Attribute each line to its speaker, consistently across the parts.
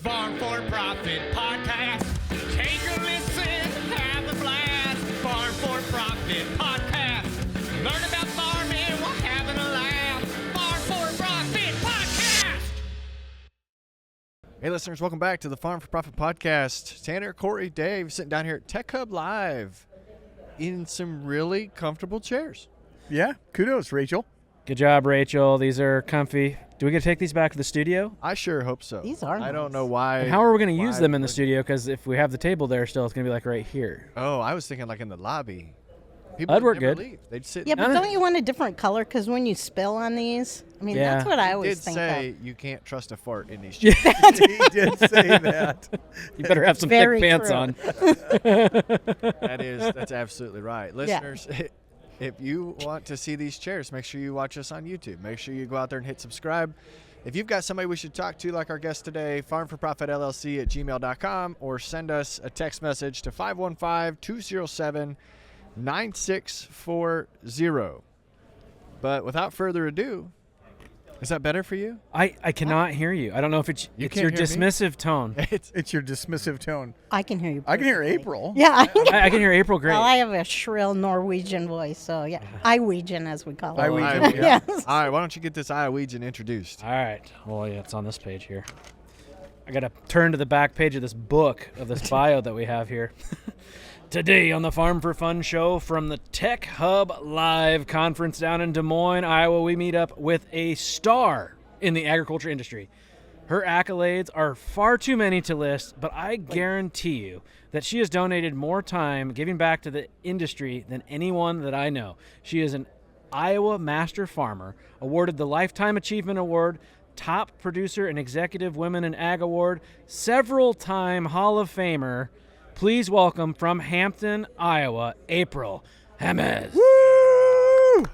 Speaker 1: Farm for Profit Podcast. Take a listen, have a blast. Farm for Profit Podcast. Learn about farming while having a laugh. Farm for Profit Podcast.
Speaker 2: Hey listeners, welcome back to the Farm for Profit Podcast. Tanner, Corey, Dave sitting down here at TechHub Live in some really comfortable chairs.
Speaker 3: Yeah, kudos, Rachel.
Speaker 4: Good job, Rachel. These are comfy. Do we get to take these back to the studio?
Speaker 2: I sure hope so.
Speaker 5: These are
Speaker 2: I don't
Speaker 5: nice.
Speaker 2: know why.
Speaker 4: And how are we going to use them in the studio? Because if we have the table there still, it's going to be like right here.
Speaker 2: Oh, I was thinking like in the lobby. People
Speaker 4: That'd
Speaker 2: would
Speaker 4: work
Speaker 2: never
Speaker 4: good.
Speaker 2: leave. They'd sit.
Speaker 5: Yeah, but don't you want a different color? Because when you spill on these, I mean,
Speaker 4: Yeah.
Speaker 5: that's what I
Speaker 2: He
Speaker 5: always
Speaker 2: did
Speaker 5: think
Speaker 2: say
Speaker 5: of.
Speaker 2: you can't trust a fart in these chairs.
Speaker 3: He did say that.
Speaker 4: You better have some
Speaker 5: Very
Speaker 4: thick pants
Speaker 5: true.
Speaker 4: on.
Speaker 2: That's absolutely right. Listeners, if you want to see these chairs, make sure you watch us on YouTube. Make sure you go out there and hit subscribe. If you've got somebody we should talk to, like our guest today, farmforprofitllc@gmail.com, or send us a text message to 515-207-9640. But without further ado, is that better for you?
Speaker 4: I cannot hear you. I don't know if it's
Speaker 2: You
Speaker 4: it's
Speaker 2: can't
Speaker 4: your
Speaker 2: hear me?
Speaker 4: dismissive tone.
Speaker 3: It's your dismissive tone.
Speaker 5: I can hear you.
Speaker 3: I can hear
Speaker 5: perfectly.
Speaker 3: April.
Speaker 5: Yeah, I can.
Speaker 4: I can hear April great.
Speaker 5: Well, I have a shrill Norwegian voice, so yeah, Iwegian as we call it.
Speaker 3: Iwegian,
Speaker 5: Yes.
Speaker 2: All right, why don't you get this Iowegian introduced?
Speaker 4: All right. Well, yeah, it's on this page here. I got to turn to the back page of this book, of this bio that we have here. Today on the Farm for Fun show from the TechHub Live conference down in Des Moines, Iowa, we meet up with a star in the agriculture industry. Her accolades are far too many to list, but I guarantee you that she has donated more time giving back to the industry than anyone that I know. She is an Iowa Master Farmer, awarded the Lifetime Achievement Award, Top Producer and Executive Women in Ag Award, several-time Hall of Famer. Please welcome from Hampton, Iowa, April Hemes.
Speaker 3: Woo!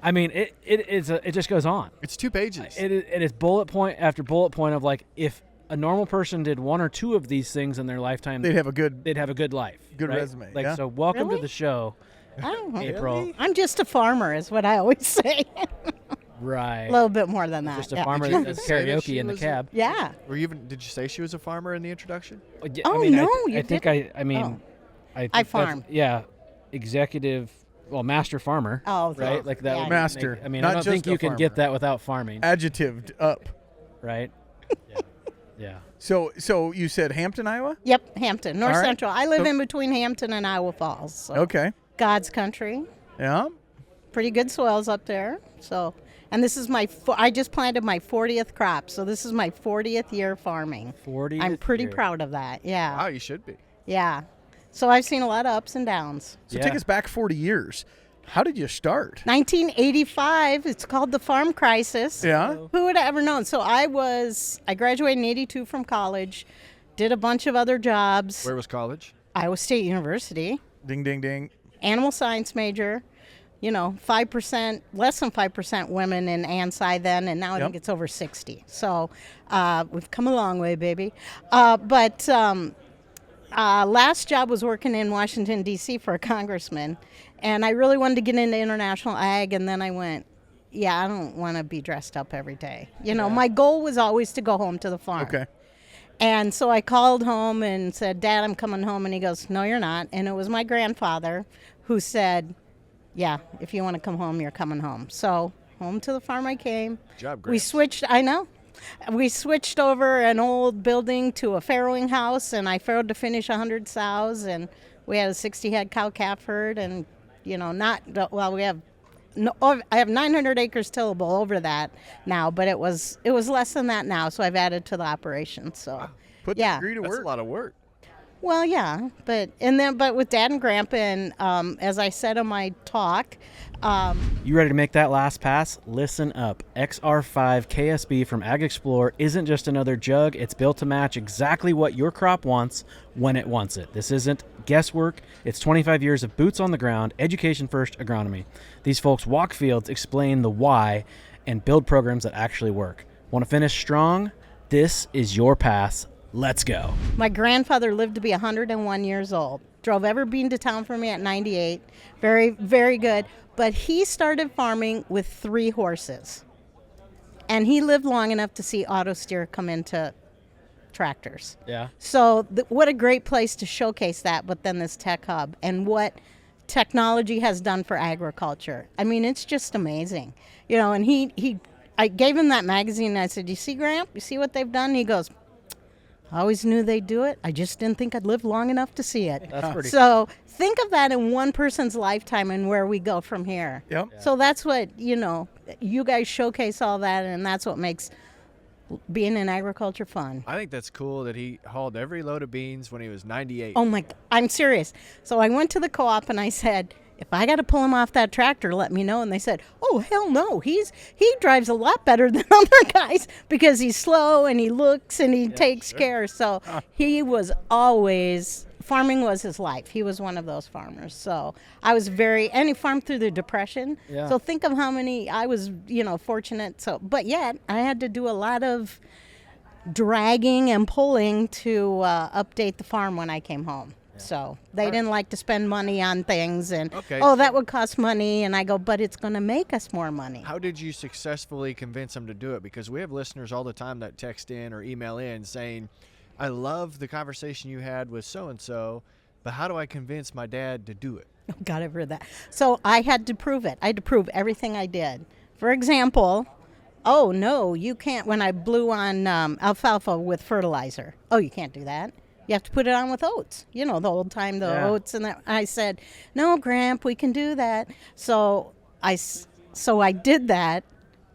Speaker 4: I mean, it just goes on.
Speaker 2: It's 2 pages.
Speaker 4: It is bullet point after bullet point of like, if a normal person did 1 or 2 of these things in their lifetime,
Speaker 3: They'd have a good.
Speaker 4: they'd have a good life.
Speaker 3: Good
Speaker 4: right?
Speaker 3: resume,
Speaker 4: Like,
Speaker 3: yeah.
Speaker 4: so welcome
Speaker 5: Really?
Speaker 4: to the show,
Speaker 5: I don't know.
Speaker 4: April.
Speaker 5: I'm just a farmer, is what I always say.
Speaker 4: Right.
Speaker 5: A little bit more than that.
Speaker 4: Just a
Speaker 5: yeah.
Speaker 4: farmer
Speaker 2: Did you
Speaker 4: that does
Speaker 2: say that
Speaker 4: karaoke
Speaker 2: she
Speaker 4: in the
Speaker 2: was
Speaker 4: cab.
Speaker 5: Yeah.
Speaker 2: Did you say she was a farmer in the introduction?
Speaker 5: Oh,
Speaker 4: I
Speaker 5: no,
Speaker 4: think
Speaker 5: you
Speaker 4: I
Speaker 5: didn't?
Speaker 4: mean,
Speaker 5: Oh.
Speaker 4: I think
Speaker 5: I
Speaker 4: that's-
Speaker 5: farm.
Speaker 4: Yeah, executive. Well, master farmer.
Speaker 5: Oh,
Speaker 4: right. Like that.
Speaker 5: yeah.
Speaker 4: would
Speaker 3: Master,
Speaker 4: Make, I mean,
Speaker 3: not
Speaker 4: I don't think
Speaker 3: just a
Speaker 4: you can get
Speaker 3: farmer.
Speaker 4: that without farming.
Speaker 3: Adjectived up.
Speaker 4: Right. Yeah. Yeah.
Speaker 3: So you said Hampton, Iowa?
Speaker 5: Yep, Hampton, North
Speaker 3: All right.
Speaker 5: Central. I live
Speaker 3: So-
Speaker 5: in between Hampton and Iowa Falls. So
Speaker 3: Okay.
Speaker 5: God's country.
Speaker 3: Yeah.
Speaker 5: Pretty good soils up there. So, and this is I just planted my 40th crop. So this is my 40th year farming.
Speaker 4: 40.
Speaker 5: I'm pretty proud of that. Yeah.
Speaker 2: Wow, you should be.
Speaker 5: Yeah. So I've seen a lot of ups and downs.
Speaker 3: So
Speaker 4: Yeah.
Speaker 3: take us back 40 years. How did you start?
Speaker 5: 1985, it's called the farm crisis.
Speaker 3: Yeah.
Speaker 5: Who would have ever known? So I graduated in 82 from college, did a bunch of other jobs.
Speaker 2: Where was college?
Speaker 5: Iowa State University,
Speaker 3: Ding, ding, ding.
Speaker 5: animal science major. 5%, less than 5% women in ANSI then, and now I think
Speaker 3: Yep.
Speaker 5: it's over 60. So we've come a long way, baby. But last job was working in Washington, D.C. for a congressman, and I really wanted to get into international ag, and then I went, I don't want to be dressed up every day. My goal was always to go home to the farm.
Speaker 3: Okay.
Speaker 5: And so I called home and said, Dad, I'm coming home. And he goes, no, you're not. And it was my grandfather who said, yeah, if you want to come home, you're coming home. So home to the farm I came.
Speaker 2: Good job,
Speaker 5: We
Speaker 2: Gramps.
Speaker 5: switched, I know. We switched over an old building to a farrowing house, and I farrowed to finish 100 sows, and we had a 60-head cow-calf herd, and, we have, I have 900 acres tillable over that now, but it was less than that now, so I've added to the operation, so.
Speaker 3: Put
Speaker 5: Yeah.
Speaker 3: the degree to
Speaker 2: That's
Speaker 3: work.
Speaker 2: a lot of work.
Speaker 5: Well, yeah, but with Dad and Grandpa, and as I said in my talk,
Speaker 4: You ready to make that last pass? Listen up. XR5 KSB from Ag Explorer isn't just another jug. It's built to match exactly what your crop wants when it wants it. This isn't guesswork. It's 25 years of boots on the ground, education-first agronomy. These folks walk fields, explain the why, and build programs that actually work. Want to finish strong? This is your pass. Let's go.
Speaker 5: my grandfather lived to be 101 years old. Drove every bean to town for me at 98. Very, very good. But he started farming with 3 horses. And he lived long enough to see auto steer come into tractors.
Speaker 4: Yeah.
Speaker 5: So what a great place to showcase that, but then this tech hub and what technology has done for agriculture. I mean, it's just amazing. You know, and I gave him that magazine and I said, you see, Gramp, you see what they've done? And he goes, I always knew they'd do it. I just didn't think I'd live long enough to see it.
Speaker 4: That's pretty
Speaker 5: So think of that in one person's lifetime and where we go from here.
Speaker 3: Yep.
Speaker 5: So that's what, you know, you guys showcase all that, and that's what makes being in agriculture fun.
Speaker 2: I think that's cool that he hauled every load of beans when he was 98.
Speaker 5: Oh my, I'm serious. So I went to the co-op and I said, if I got to pull him off that tractor, let me know. And they said, oh, hell no. He drives a lot better than other guys because he's slow and he looks and he takes care. So he was always, farming was his life. He was one of those farmers. So I was and he farmed through the Depression.
Speaker 4: Yeah.
Speaker 5: So think of how many, I was, you know, fortunate. So, but yet I had to do a lot of dragging and pulling to update the farm when I came home. So they didn't like to spend money on things and, that would cost money. And I go, but it's going to make us more money.
Speaker 2: How did you successfully convince them to do it? Because we have listeners all the time that text in or email in saying, I love the conversation you had with so-and-so, but how do I convince my dad to do it?
Speaker 5: Oh, God, I've heard that. So I had to prove it. I had to prove everything I did. For example, oh, no, you can't, when I blew on alfalfa with fertilizer. Oh, you can't do that. You have to put it on with oats. You know, the old time, oats and that. I said, no, Gramp, we can do that. So I did that,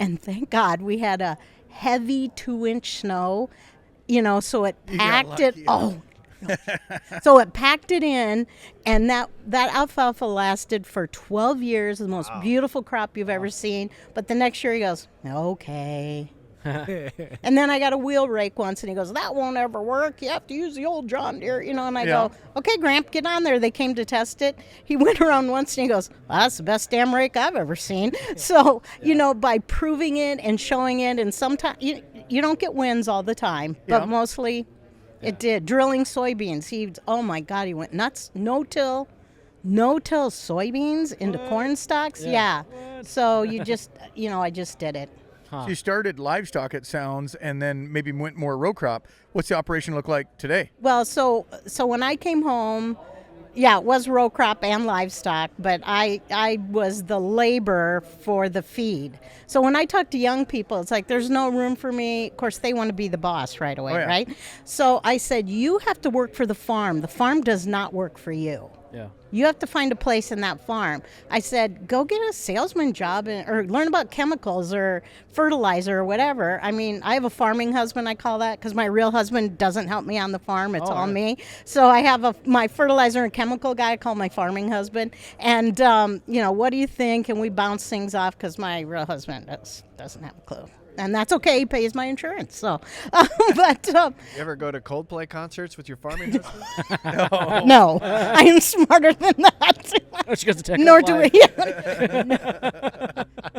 Speaker 5: and thank God we had a heavy 2-inch snow, you know, so it packed it. Oh, no. So it packed it in, and that alfalfa lasted for 12 years, the most beautiful crop you've ever seen. But the next year he goes, okay. And then I got a wheel rake once, and he goes, that won't ever work. You have to use the old John Deere, you know. And I go, okay, Gramp, get on there. They came to test it. He went around once, and he goes, well, that's the best damn rake I've ever seen. So, you know, by proving it and showing it, and sometimes you don't get wins all the time, but mostly it did. Drilling soybeans. Oh, my God, he went nuts. No-till soybeans into corn stalks. Yeah. So you just, you know, I just did it.
Speaker 3: So you started livestock, it sounds, and then maybe went more row crop. What's the operation look like today?
Speaker 5: Well, so when I came home, it was row crop and livestock, but I was the labor for the feed. So when I talk to young people, it's like there's no room for me. Of course, they want to be the boss right away, right? So I said, you have to work for the farm. The farm does not work for you.
Speaker 4: Yeah.
Speaker 5: You have to find a place in that farm. I said, go get a salesman job or learn about chemicals or fertilizer or whatever. I mean, I have a farming husband, I call that, because my real husband doesn't help me on the farm. It's all me. So I have my fertilizer and chemical guy I call my farming husband. And, you know, what do you think? And we bounce things off because my real husband doesn't have a clue. And that's okay. He pays my insurance. So, but
Speaker 2: You ever go to Coldplay concerts with your farming husband?
Speaker 5: no, I am smarter than that.
Speaker 4: She goes to TechHub
Speaker 5: Nor do
Speaker 4: Live.
Speaker 5: we.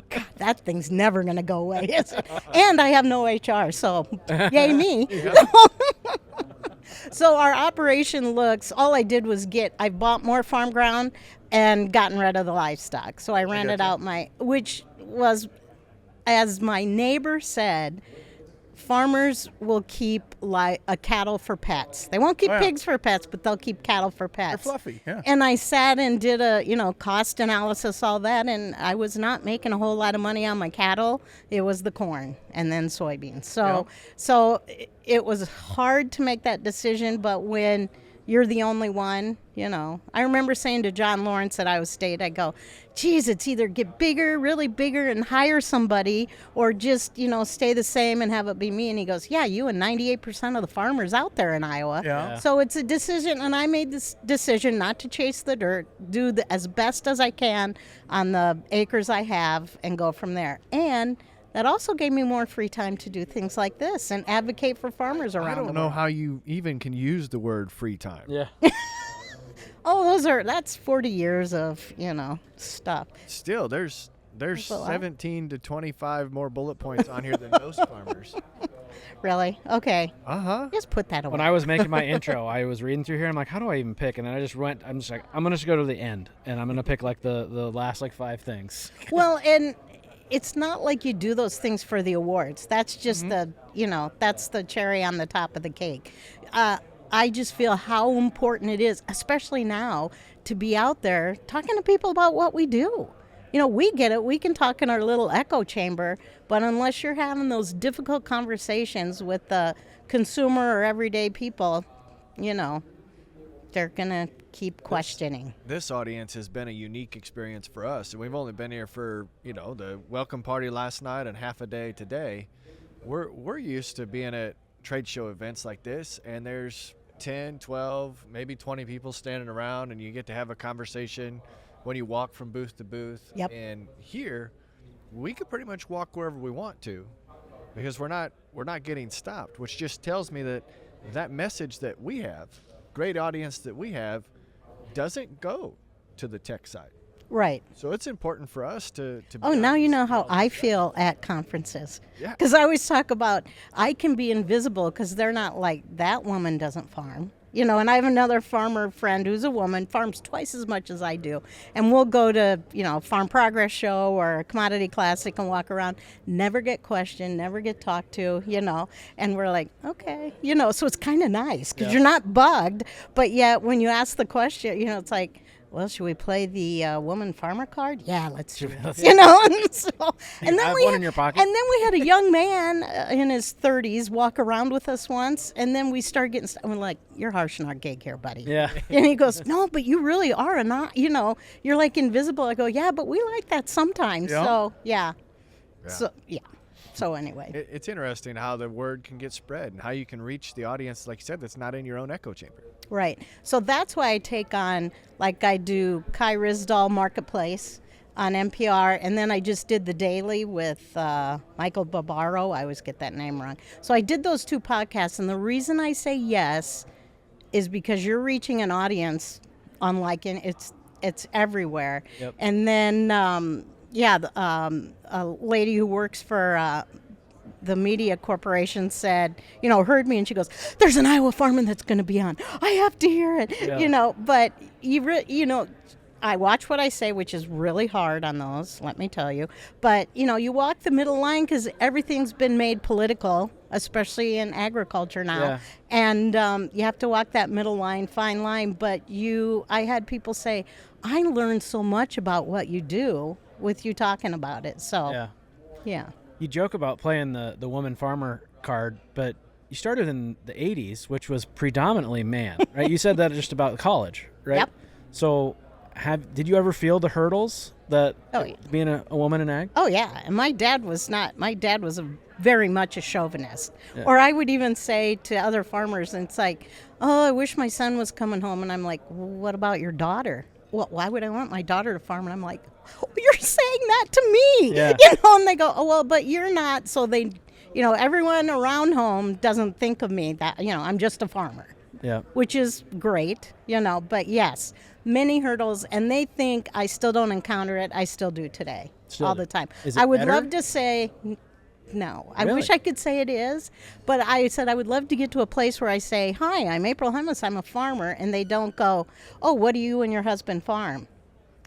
Speaker 5: God, that thing's never going to go away, is it? And I have no HR, so yay me. So our operation looks, all I did was I bought more farm ground and gotten rid of the livestock. So I rented out which was, as my neighbor said, farmers will keep cattle for pets. They won't keep pigs for pets, but they'll keep cattle for pets.
Speaker 3: They're fluffy, yeah.
Speaker 5: And I sat and did a, cost analysis, all that, and I was not making a whole lot of money on my cattle. It was the corn and then soybeans. So it was hard to make that decision, but when you're the only one, I remember saying to John Lawrence at Iowa State, I go, geez, it's either get bigger, really bigger and hire somebody, or just, stay the same and have it be me. And he goes, yeah, you and 98% of the farmers out there in Iowa.
Speaker 3: Yeah.
Speaker 5: So it's a decision, and I made this decision not to chase the dirt, do as best as I can on the acres I have, and go from there. And that also gave me more free time to do things like this and advocate for farmers around the world.
Speaker 2: I don't know how you even can use the word free time.
Speaker 4: Yeah.
Speaker 5: Oh, that's 40 years of, stuff.
Speaker 2: Still, there's 17 to 25 more bullet points on here than most farmers.
Speaker 5: Really? Okay.
Speaker 2: Uh-huh.
Speaker 5: Just put that away.
Speaker 4: When I was making my intro, I was reading through here. I'm like, how do I even pick? And then I just went, I'm just like, I'm going to go to the end, and I'm going to pick like the last like 5 things.
Speaker 5: Well, and it's not like you do those things for the awards. That's just that's the cherry on the top of the cake. I just feel how important it is, especially now, to be out there talking to people about what we do. We get it. We can talk in our little echo chamber, but unless you're having those difficult conversations with the consumer or everyday people, they're going to keep questioning.
Speaker 2: This audience has been a unique experience for us, and we've only been here for, the welcome party last night and half a day today. We're used to being at trade show events like this, and there's 10, 12, maybe 20 people standing around, and you get to have a conversation when you walk from booth to booth.
Speaker 5: Yep.
Speaker 2: And here, we could pretty much walk wherever we want to because we're not getting stopped, which just tells me that message that we have, great audience that we have, doesn't go to the tech side.
Speaker 5: Right.
Speaker 2: So it's important for us to be
Speaker 5: now
Speaker 2: honest.
Speaker 5: you know how I feel at conferences.
Speaker 2: Yeah.
Speaker 5: Because I always talk about I can be invisible because they're not like, that woman doesn't farm. And I have another farmer friend who's a woman, farms twice as much as I do. And we'll go to, Farm Progress Show or Commodity Classic and walk around, never get questioned, never get talked to, And we're like, okay, so it's kind of nice because you're not bugged. But yet when you ask the question, it's like, well, should we play the woman farmer card? Yeah, let's do it. And
Speaker 4: And then one in your pocket.
Speaker 5: And then we had a young man in his 30s walk around with us once, and then we started getting. We're like, "You're harshing our gig here, buddy."
Speaker 4: Yeah.
Speaker 5: And he goes, "No, but you really are not. You're like invisible." I go, "Yeah, but we like that sometimes."
Speaker 3: Yeah.
Speaker 5: So
Speaker 2: Yeah.
Speaker 5: So anyway.
Speaker 2: It's interesting how the word can get spread and how you can reach the audience, like you said, that's not in your own echo chamber.
Speaker 5: Right. So that's why I take on, like I do Kai Risdahl Marketplace on NPR, and then I just did The Daily with Michael Barbaro. I always get that name wrong. So I did those two podcasts, and the reason I say yes is because you're reaching an audience unlike it's everywhere.
Speaker 4: Yep.
Speaker 5: And then, a lady who works for the media corporation said, heard me, and she goes, "There's an Iowa farmer that's going to be on. I have to hear it."
Speaker 4: Yeah.
Speaker 5: But I watch what I say, which is really hard on those, let me tell you. But, you walk the middle line because everything's been made political, especially in agriculture now.
Speaker 4: Yeah.
Speaker 5: And you have to walk that middle line, fine line. But I had people say, I learned so much about what you do with you talking about it. So, yeah.
Speaker 4: You joke about playing the woman farmer card, but you started in the 80s, which was predominantly man, right? You said that just about college, right?
Speaker 5: Yep.
Speaker 4: So did you ever feel the hurdles that
Speaker 5: yeah.
Speaker 4: being a woman in ag?
Speaker 5: Oh, yeah. And my dad was very much a chauvinist.
Speaker 4: Yeah.
Speaker 5: Or I would even say to other farmers, and it's like, "Oh, I wish my son was coming home." And I'm like, "Well, what about your daughter?" "Well, why would I want my daughter to farm?" And I'm like, "Oh, you're saying that to me."
Speaker 4: Yeah.
Speaker 5: And they go, "Oh, well, but you're not." So they, everyone around home doesn't think of me that, I'm just a farmer.
Speaker 4: Yeah.
Speaker 5: Which is great, but yes, many hurdles, and they think I still don't encounter it. I still do today, all the time.
Speaker 4: Is it
Speaker 5: I would
Speaker 4: better?
Speaker 5: love to say no. I
Speaker 4: Really?
Speaker 5: wish I could say it is, but I said I would love to get to a place where I say, "Hi, I'm April Hummus, I'm a farmer," and they don't go, "Oh, what do you and your husband farm?"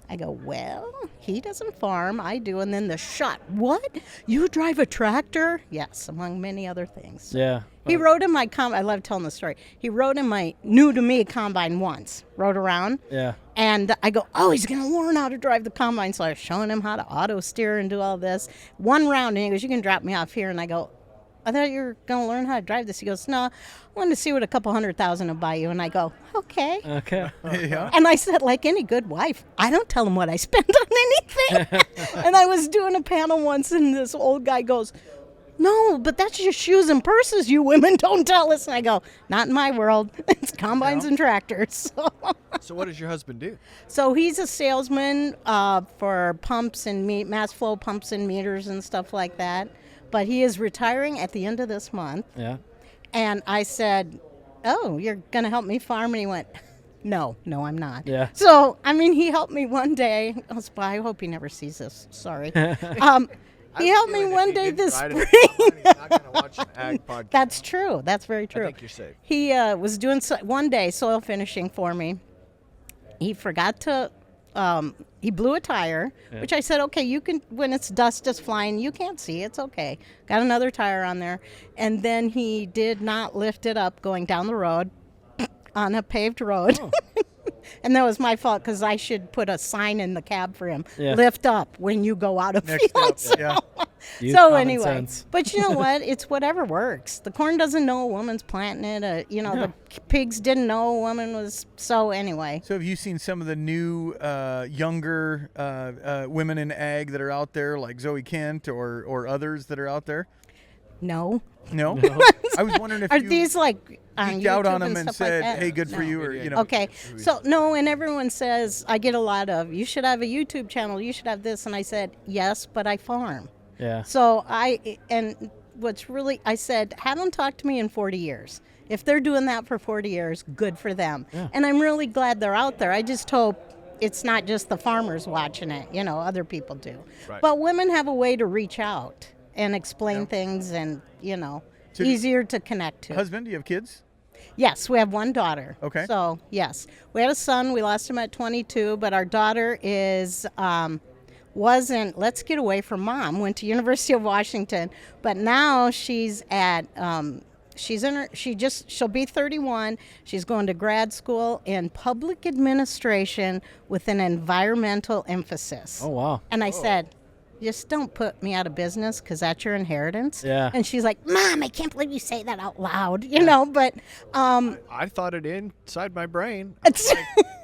Speaker 5: I go, "Well, he doesn't farm, I do." And then the shot, "What? You drive a tractor?" Yes, among many other things.
Speaker 4: Yeah.
Speaker 5: He rode in my I love telling the story. He rode in my new to me combine once, rode around.
Speaker 4: Yeah.
Speaker 5: And I go, "Oh, he's going to learn how to drive the combine." So I was showing him how to auto steer and do all this. One round, and he goes, "You can drop me off here." And I go, "I thought you were going to learn how to drive this." He goes, "No, I wanted to see what a couple $100,000 will buy you." And I go, "Okay."
Speaker 4: Okay.
Speaker 3: Yeah.
Speaker 5: And I said, like any good wife, I don't tell him what I spend on anything. And I was doing a panel once, and this old guy goes, "No, but that's just shoes and purses you women don't tell us." And I go, "Not in my world. It's combines and tractors."
Speaker 2: So what does your husband do?
Speaker 5: So he's a salesman for pumps and mass flow pumps and meters and stuff like that. But he is retiring at the end of this month.
Speaker 4: Yeah.
Speaker 5: And I said, "Oh, you're going to help me farm?" And he went, No, I'm not.
Speaker 4: Yeah.
Speaker 5: So, he helped me one day. I hope he never sees this. Sorry. He helped me one day this spring.
Speaker 2: He's not going to watch an ag podcast.
Speaker 5: That's true. That's very true.
Speaker 2: I think you're safe.
Speaker 5: He was doing one day soil finishing for me. He forgot to he blew a tire, which I said, okay, you can, when it's dust is flying, you can't see, it's okay. Got another tire on there. And then he did not lift it up going down the road on a paved road.
Speaker 4: Oh.
Speaker 5: And that was my fault because I should put a sign in the cab for him.
Speaker 4: Yeah.
Speaker 5: Lift up when you go out of
Speaker 3: Next
Speaker 5: fields.
Speaker 3: up, yeah.
Speaker 4: Use
Speaker 5: So
Speaker 4: common
Speaker 5: anyway,
Speaker 4: sense.
Speaker 5: but you know what? It's whatever works. The corn doesn't know a woman's planting it. The pigs didn't know a woman was. So anyway,
Speaker 3: So have you seen some of the new younger women in ag that are out there, like Zoe Kent or others that are out there?
Speaker 5: no.
Speaker 3: No? I was wondering if
Speaker 5: Are
Speaker 3: you
Speaker 5: these like on
Speaker 3: geeked out
Speaker 5: YouTube
Speaker 3: on them and
Speaker 5: stuff like
Speaker 3: said,
Speaker 5: that?
Speaker 3: hey, good for
Speaker 5: No.
Speaker 3: you, or, you know.
Speaker 5: Okay, so no, and everyone says, I get a lot of, you should have a YouTube channel, you should have this, and I said, yes, but I farm.
Speaker 4: Yeah.
Speaker 5: So I said, have them talk to me in 40 years. If they're doing that for 40 years, good for them.
Speaker 4: Yeah.
Speaker 5: And I'm really glad they're out there. I just hope it's not just the farmers watching it, other people do.
Speaker 2: Right.
Speaker 5: But women have a way to reach out and explain things and,
Speaker 3: So
Speaker 5: easier to connect to.
Speaker 3: Husband, do you have kids?
Speaker 5: Yes, we have one daughter.
Speaker 3: Okay.
Speaker 5: So, yes. We had a son. We lost him at 22, but our daughter wasn't, let's get away from mom, went to University of Washington, but now she's at, she'll be 31. She's going to grad school in public administration with an environmental emphasis.
Speaker 4: Oh, wow.
Speaker 5: And I said, just don't put me out of business because that's your inheritance.
Speaker 4: Yeah.
Speaker 5: And she's like, Mom, I can't believe you say that out loud, but
Speaker 2: I thought it inside my brain.
Speaker 5: it's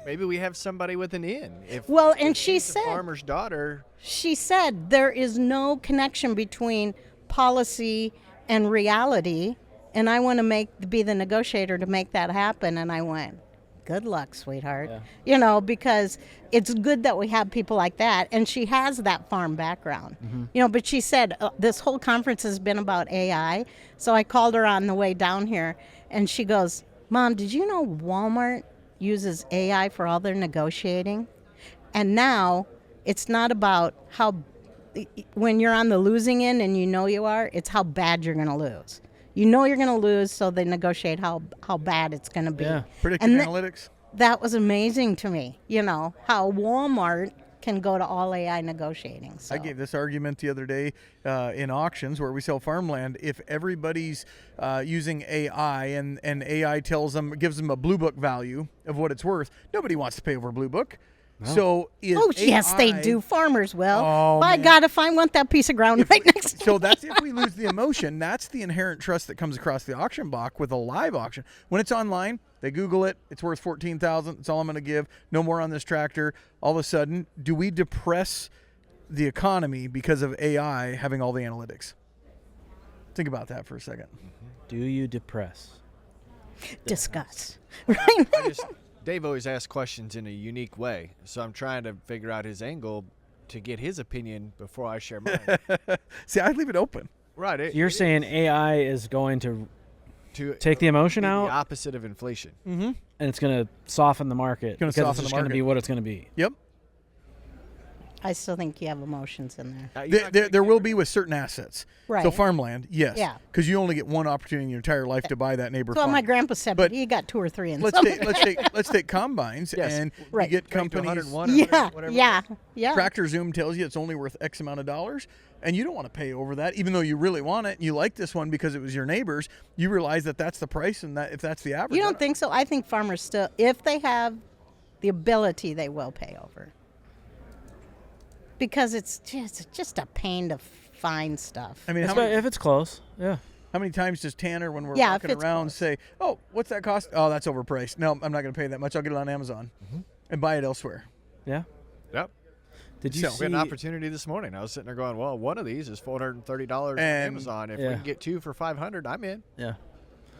Speaker 2: Maybe we have somebody with an in.
Speaker 5: well, and
Speaker 2: if
Speaker 5: she
Speaker 2: she's the
Speaker 5: said,
Speaker 2: farmer's daughter.
Speaker 5: she said there is no connection between policy and reality, and I want to be the negotiator to make that happen. And I went, good luck, sweetheart.
Speaker 4: Yeah.
Speaker 5: Because it's good that we have people like that, and she has that farm background. But she said this whole conference has been about AI. So I called her on the way down here, and she goes, Mom, did you know Walmart uses AI for all their negotiating? And now it's not about how, when you're on the losing end and you are, it's how bad you're going to lose. You're going to lose, so they negotiate how bad it's going to be.
Speaker 4: Yeah.
Speaker 3: Predictive analytics?
Speaker 5: That was amazing to me, how Walmart can go to all AI negotiating. So.
Speaker 3: I gave this argument the other day in auctions where we sell farmland. If everybody's using AI and AI gives them a blue book value of what it's worth, nobody wants to pay over blue book. No. So
Speaker 5: yes, they do. Farmers will.
Speaker 3: Oh,
Speaker 5: by
Speaker 3: man.
Speaker 5: God, if I want that piece of ground right next to
Speaker 3: So that's if we lose the emotion. That's the inherent trust that comes across the auction block with a live auction. When it's online, they Google it. It's worth $14,000. That's all I'm going to give. No more on this tractor. All of a sudden, do we depress the economy because of AI having all the analytics? Think about that for a second.
Speaker 4: Do you depress?
Speaker 5: discuss. Right?
Speaker 2: Dave always asks questions in a unique way, so I'm trying to figure out his angle to get his opinion before I share mine.
Speaker 3: See, I leave it open.
Speaker 2: Right.
Speaker 4: You're saying AI is going to take the emotion
Speaker 2: be
Speaker 4: out,
Speaker 2: the opposite of inflation.
Speaker 3: Mm-hmm.
Speaker 4: and it's going to soften the market.
Speaker 3: Gonna
Speaker 4: because
Speaker 3: soften
Speaker 4: it's
Speaker 3: the
Speaker 4: just going to
Speaker 3: market.
Speaker 4: be what it's going to be.
Speaker 3: Yep.
Speaker 5: I still think you have emotions in there.
Speaker 3: There will be with certain assets.
Speaker 5: Right.
Speaker 3: So farmland, yes.
Speaker 5: Yeah.
Speaker 3: Because you only get one opportunity in your entire life to buy that neighbor
Speaker 5: That's what
Speaker 3: farm.
Speaker 5: my grandpa said,
Speaker 3: But
Speaker 5: but he got 2 or 3 in
Speaker 3: let's
Speaker 5: some.
Speaker 3: take combines
Speaker 2: Yes.
Speaker 3: and
Speaker 5: Right.
Speaker 3: you get
Speaker 2: Crank to
Speaker 3: companies.
Speaker 2: 101 or
Speaker 5: yeah,
Speaker 2: whatever.
Speaker 5: yeah.
Speaker 3: Tractor Zoom tells you it's only worth X amount of dollars, and you don't want to pay over that, even though you really want it and you like this one because it was your neighbor's. You realize that that's the price, and that if that's the average.
Speaker 5: You don't think so? I think farmers still, if they have the ability, they will pay over. Because it's just a pain to find stuff.
Speaker 3: I mean,
Speaker 4: If it's close, yeah.
Speaker 3: how many times does Tanner, when we're
Speaker 5: Yeah,
Speaker 3: walking
Speaker 5: if it's
Speaker 3: around,
Speaker 5: close.
Speaker 3: say, "Oh, what's that cost? Oh, that's overpriced. No, I'm not going to pay that much. I'll get it on Amazon and buy it elsewhere."
Speaker 4: Yeah.
Speaker 2: Yep.
Speaker 4: Did you
Speaker 3: So-
Speaker 2: We
Speaker 4: see
Speaker 2: had an opportunity this morning. I was sitting there going, well, one of these is $430 on
Speaker 3: And-
Speaker 2: Amazon. If
Speaker 4: Yeah.
Speaker 2: we can get 2 for $500, I'm in.
Speaker 4: Yeah.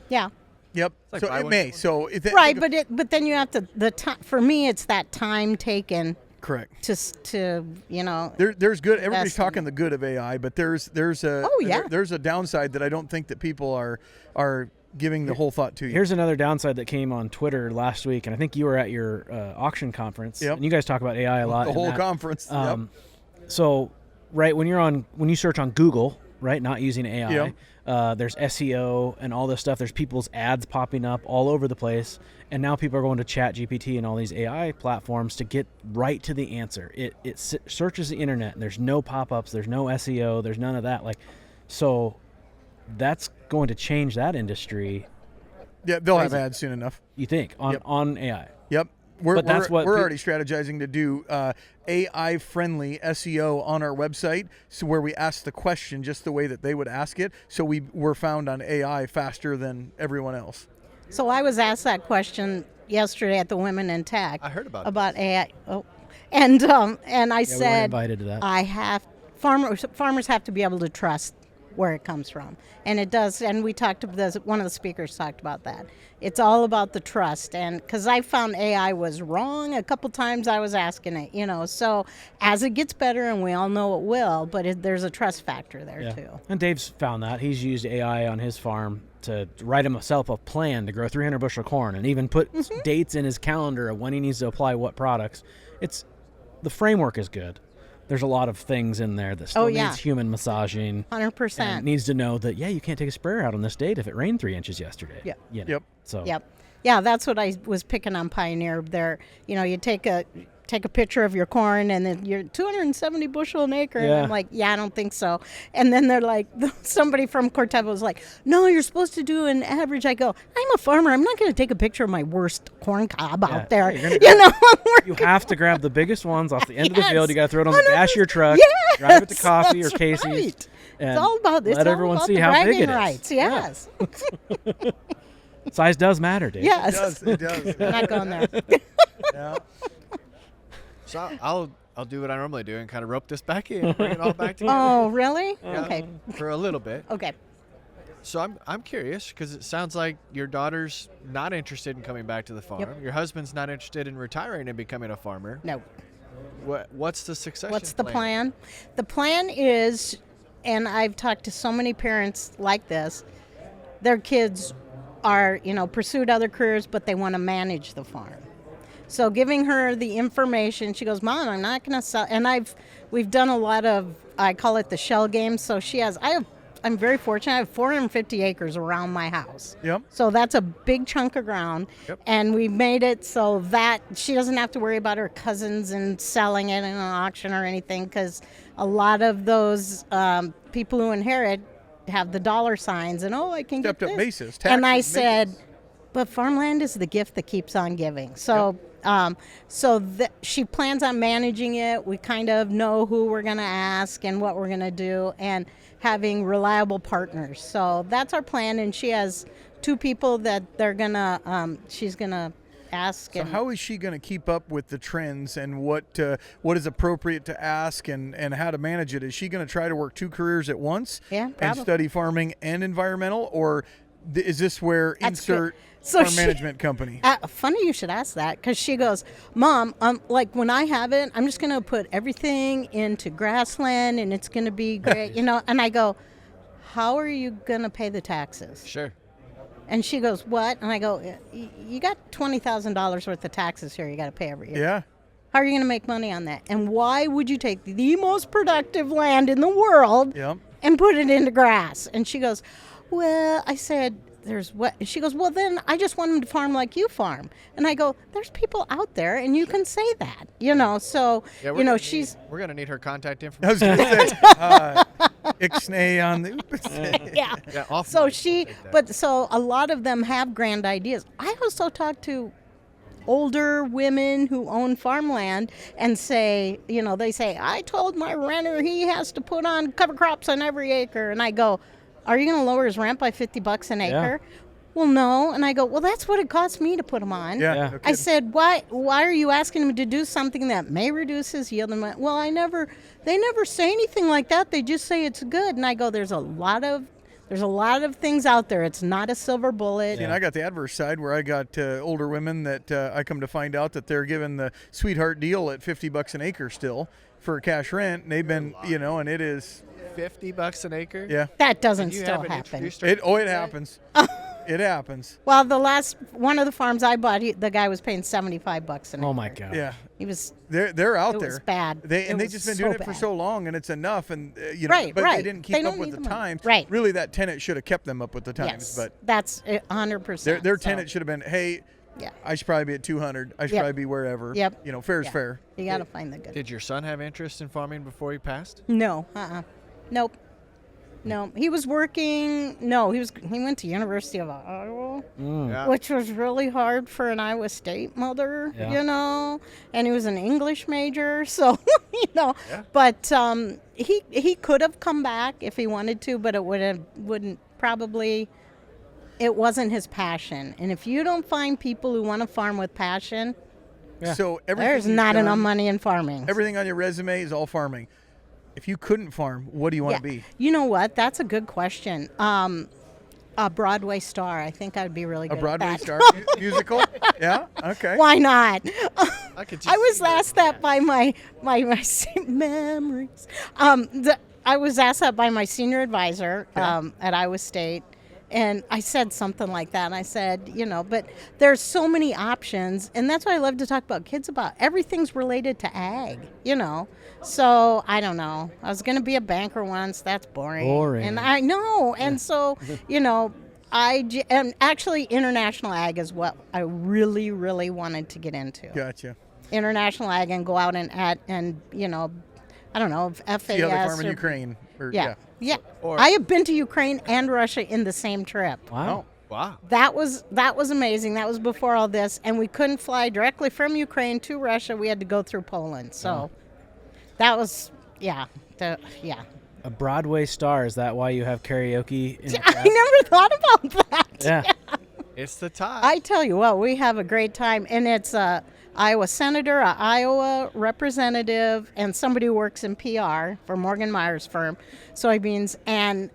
Speaker 5: Yeah.
Speaker 3: Yep.
Speaker 2: like
Speaker 3: So
Speaker 2: buy
Speaker 3: it
Speaker 2: one,
Speaker 3: may.
Speaker 2: get one.
Speaker 3: So if
Speaker 5: Right, but then you have to, the time, for me, it's that time taken
Speaker 3: correct.
Speaker 5: to
Speaker 3: There's good. Everybody's
Speaker 5: Invest in
Speaker 3: talking the good of AI, but there's a
Speaker 5: Oh, yeah.
Speaker 3: there's a downside that I don't think that people are giving the whole thought to you.
Speaker 4: Here's another downside that came on Twitter last week, and I think you were at your auction conference.
Speaker 3: Yep.
Speaker 4: And you guys talk about AI a lot.
Speaker 3: The
Speaker 4: in
Speaker 3: whole
Speaker 4: that.
Speaker 3: conference. Yep.
Speaker 4: So, right when you search on Google, right, not using AI,
Speaker 3: Yep.
Speaker 4: There's SEO and all this stuff. There's people's ads popping up all over the place. And now people are going to ChatGPT and all these AI platforms to get right to the answer. It searches the internet. And there's no pop-ups. There's no SEO. There's none of that. So that's going to change that industry.
Speaker 3: Yeah, they'll have ads soon enough.
Speaker 4: You think on AI?
Speaker 3: Yep. We're
Speaker 4: we're
Speaker 3: already strategizing to do AI-friendly SEO on our website, so where we ask the question just the way that they would ask it, so we're found on AI faster than everyone else.
Speaker 5: So I was asked that question yesterday at the Women in Tech.
Speaker 2: I heard about
Speaker 5: AI. Oh, and I
Speaker 4: We weren't
Speaker 5: said
Speaker 4: invited to that.
Speaker 5: farmers have to be able to trust where it comes from, and it does. And we talked about one of the speakers talked about that. It's all about the trust, and because I found AI was wrong a couple times, I was asking it, So as it gets better, and we all know it will, but there's a trust factor there too.
Speaker 4: And Dave's found that. He's used AI on his farm to write himself a plan to grow 300 bushel corn, and even put dates in his calendar of when he needs to apply what products. The framework is good. There's a lot of things in there that still needs human massaging.
Speaker 5: 100%.
Speaker 4: And it needs to know that, you can't take a sprayer out on this date if it rained 3 inches yesterday.
Speaker 5: Yep.
Speaker 3: Yep.
Speaker 4: So.
Speaker 5: Yep. Yeah, that's what I was picking on Pioneer there. You take a picture of your corn, and then you're 270 bushel an acre. And I'm like, I don't think so. And then they're like, somebody from Corteva was like, no, you're supposed to do an average. I go, I'm a farmer. I'm not going to take a picture of my worst corn cob out there.
Speaker 4: You have to grab the biggest ones off the end of the field. You got to throw it on the dash of your truck.
Speaker 5: Yes,
Speaker 4: drive it to Coffee or
Speaker 5: that's
Speaker 4: Casey's.
Speaker 5: Right.
Speaker 4: And
Speaker 5: it's all about this.
Speaker 4: let everyone see how big it is.
Speaker 5: Rights. Yes.
Speaker 4: Yeah. Size does matter, Dave.
Speaker 5: Yes.
Speaker 3: It does.
Speaker 5: I'm not going there.
Speaker 3: Yeah.
Speaker 2: So I'll do what I normally do and kind of rope this back in, bring it all back together.
Speaker 5: Oh, really?
Speaker 2: Yeah,
Speaker 5: Okay.
Speaker 2: For a little bit.
Speaker 5: Okay.
Speaker 2: So I'm curious, because it sounds like your daughter's not interested in coming back to the farm.
Speaker 5: Yep.
Speaker 2: Your husband's not interested in retiring and becoming a farmer.
Speaker 5: No.
Speaker 2: What's the succession
Speaker 5: What's the plan? The plan is, and I've talked to so many parents like this, their kids are, pursued other careers, but they want to manage the farm. So giving her the information, she goes, Mom, I'm not going to sell. And we've done a lot of, I call it the shell game. So I'm very fortunate. I have 450 acres around my house.
Speaker 3: Yep.
Speaker 5: So that's a big chunk of ground.
Speaker 2: Yep.
Speaker 5: And we made it so that she doesn't have to worry about her cousins and selling it in an auction or anything, because a lot of those people who inherit have the dollar signs and, I can
Speaker 3: Stepped
Speaker 5: get
Speaker 3: up
Speaker 5: this.
Speaker 3: basis.
Speaker 5: And I
Speaker 3: Taxes,
Speaker 5: said,
Speaker 3: maintenance.
Speaker 5: but farmland is the gift that keeps on giving. So she plans on managing it. We kind of know who we're going to ask and what we're going to do, and having reliable partners. So that's our plan. And she has 2 people that she's going to ask.
Speaker 3: So how is she going to keep up with the trends and what is appropriate to ask and how to manage it? Is she going to try to work 2 careers at once?
Speaker 5: Yeah,
Speaker 3: and
Speaker 5: probably.
Speaker 3: study farming and environmental, or is this where
Speaker 5: That's
Speaker 3: insert
Speaker 5: good. So
Speaker 3: farm management company?
Speaker 5: Funny you should ask that, because she goes, Mom, like when I have it, I'm just going to put everything into grassland and it's going to be great, And I go, how are you going to pay the taxes?
Speaker 2: Sure.
Speaker 5: And she goes, what? And I go, you got $20,000 worth of taxes here you got to pay every year.
Speaker 3: Yeah.
Speaker 5: How are you going to make money on that? And why would you take the most productive land in the world
Speaker 3: Yep.
Speaker 5: and put it into grass? And she goes, well, I said, there's what? She goes, well, then I just want them to farm like you farm. And I go, there's people out there, and you can say that, So,
Speaker 2: Yeah,
Speaker 5: we're
Speaker 2: going to need her contact
Speaker 3: I
Speaker 2: information.
Speaker 3: was going to say, ixnay on the.
Speaker 5: yeah.
Speaker 2: Yeah, off
Speaker 5: So
Speaker 2: mic,
Speaker 5: so a lot of them have grand ideas. I also talk to older women who own farmland and say, they say, I told my renter he has to put on cover crops on every acre. And I go, are you going to lower his rent by $50 an acre? Well, no. And I go, well, that's what it costs me to put them on.
Speaker 3: Yeah.
Speaker 4: Yeah.
Speaker 3: No
Speaker 5: I
Speaker 3: kidding.
Speaker 5: said, why are you asking him to do something that may reduce his yield? And well, they never say anything like that. They just say it's good. And I go, there's a lot of things out there. It's not a silver bullet.
Speaker 3: And I got the adverse side where I got older women that I come to find out that they're given the sweetheart deal at $50 an acre still for a cash rent. And they've been, and it is
Speaker 2: $50 an acre.
Speaker 3: Yeah.
Speaker 5: That doesn't
Speaker 2: You
Speaker 5: still
Speaker 2: haven't
Speaker 5: happen.
Speaker 2: introduced her.
Speaker 3: It happens. It happens.
Speaker 5: Well, the last one of the farms I bought, the guy was paying $75 an acre.
Speaker 4: Oh my god.
Speaker 3: Yeah.
Speaker 5: He was.
Speaker 3: They're out
Speaker 5: It
Speaker 3: there.
Speaker 5: was bad.
Speaker 3: They
Speaker 5: It was
Speaker 3: just been
Speaker 5: so
Speaker 3: doing it for
Speaker 5: bad.
Speaker 3: so long, and it's enough. And you know,
Speaker 5: Right,
Speaker 3: but
Speaker 5: right.
Speaker 3: they didn't
Speaker 5: They
Speaker 3: keep up
Speaker 5: don't
Speaker 3: with
Speaker 5: need
Speaker 3: the
Speaker 5: the money.
Speaker 3: times.
Speaker 5: Right.
Speaker 3: Really, that tenant should have kept them up with the times.
Speaker 5: Yes,
Speaker 3: But
Speaker 5: that's 100%.
Speaker 3: their tenant should have been, hey,
Speaker 5: Yeah.
Speaker 3: I should probably be at 200. I should
Speaker 5: Yep.
Speaker 3: probably be wherever.
Speaker 5: Yep.
Speaker 3: You know, fair is
Speaker 5: Yeah.
Speaker 3: fair.
Speaker 5: You got to find the good.
Speaker 2: Did your son have interest in farming before he passed?
Speaker 5: No. Nope. No, he was working. No, he went to University of Iowa,
Speaker 2: Yeah.
Speaker 5: which was really hard for an Iowa State mother,
Speaker 4: Yeah.
Speaker 5: you know. And he was an English major, so you know.
Speaker 2: Yeah.
Speaker 5: But he could have come back if he wanted to, but it wouldn't probably. It wasn't his passion, and if you don't find people who want to farm with passion,
Speaker 4: Yeah.
Speaker 3: So everything
Speaker 5: there's
Speaker 3: you've
Speaker 5: not
Speaker 3: done,
Speaker 5: enough money in farming.
Speaker 3: Everything on your resume is all farming. If you couldn't farm, what do you want
Speaker 5: Yeah.
Speaker 3: to be?
Speaker 5: You know what? That's a good question. A Broadway star. I think I'd be really
Speaker 3: A
Speaker 5: good
Speaker 3: Broadway
Speaker 5: at that.
Speaker 3: star musical? Yeah. Okay.
Speaker 5: Why not?
Speaker 2: I could just
Speaker 5: I was
Speaker 2: see that.
Speaker 5: asked that by my memories. I was asked that by my senior advisor at Iowa State. And I said something like that. And I said, you know, but there's so many options. And that's what I love to talk about kids about. Everything's related to ag, you know. So I don't know. I was going to be a banker once. That's boring.
Speaker 4: Boring.
Speaker 5: And I know. And so, you know, and actually international ag is what I really, really wanted to get into.
Speaker 3: Gotcha.
Speaker 5: International ag and go out and you know, I don't know, FAS.
Speaker 3: See how they farm in
Speaker 5: or-
Speaker 3: Ukraine. Or,
Speaker 5: Yeah. Yeah.
Speaker 2: Or-
Speaker 5: I have been to Ukraine and Russia in the same trip.
Speaker 4: Wow.
Speaker 2: Wow.
Speaker 5: That was amazing. That was before all this, and we couldn't fly directly from Ukraine to Russia. We had to go through Poland. So that was yeah.
Speaker 4: A Broadway star. Is that why you have karaoke in the
Speaker 5: I
Speaker 4: chat?
Speaker 5: never thought about that.
Speaker 4: Yeah.
Speaker 2: It's the tie.
Speaker 5: I tell you what, we have a great time, and it's a Iowa senator, a Iowa representative, and somebody who works in PR for Morgan Meyer's firm, Soybeans. And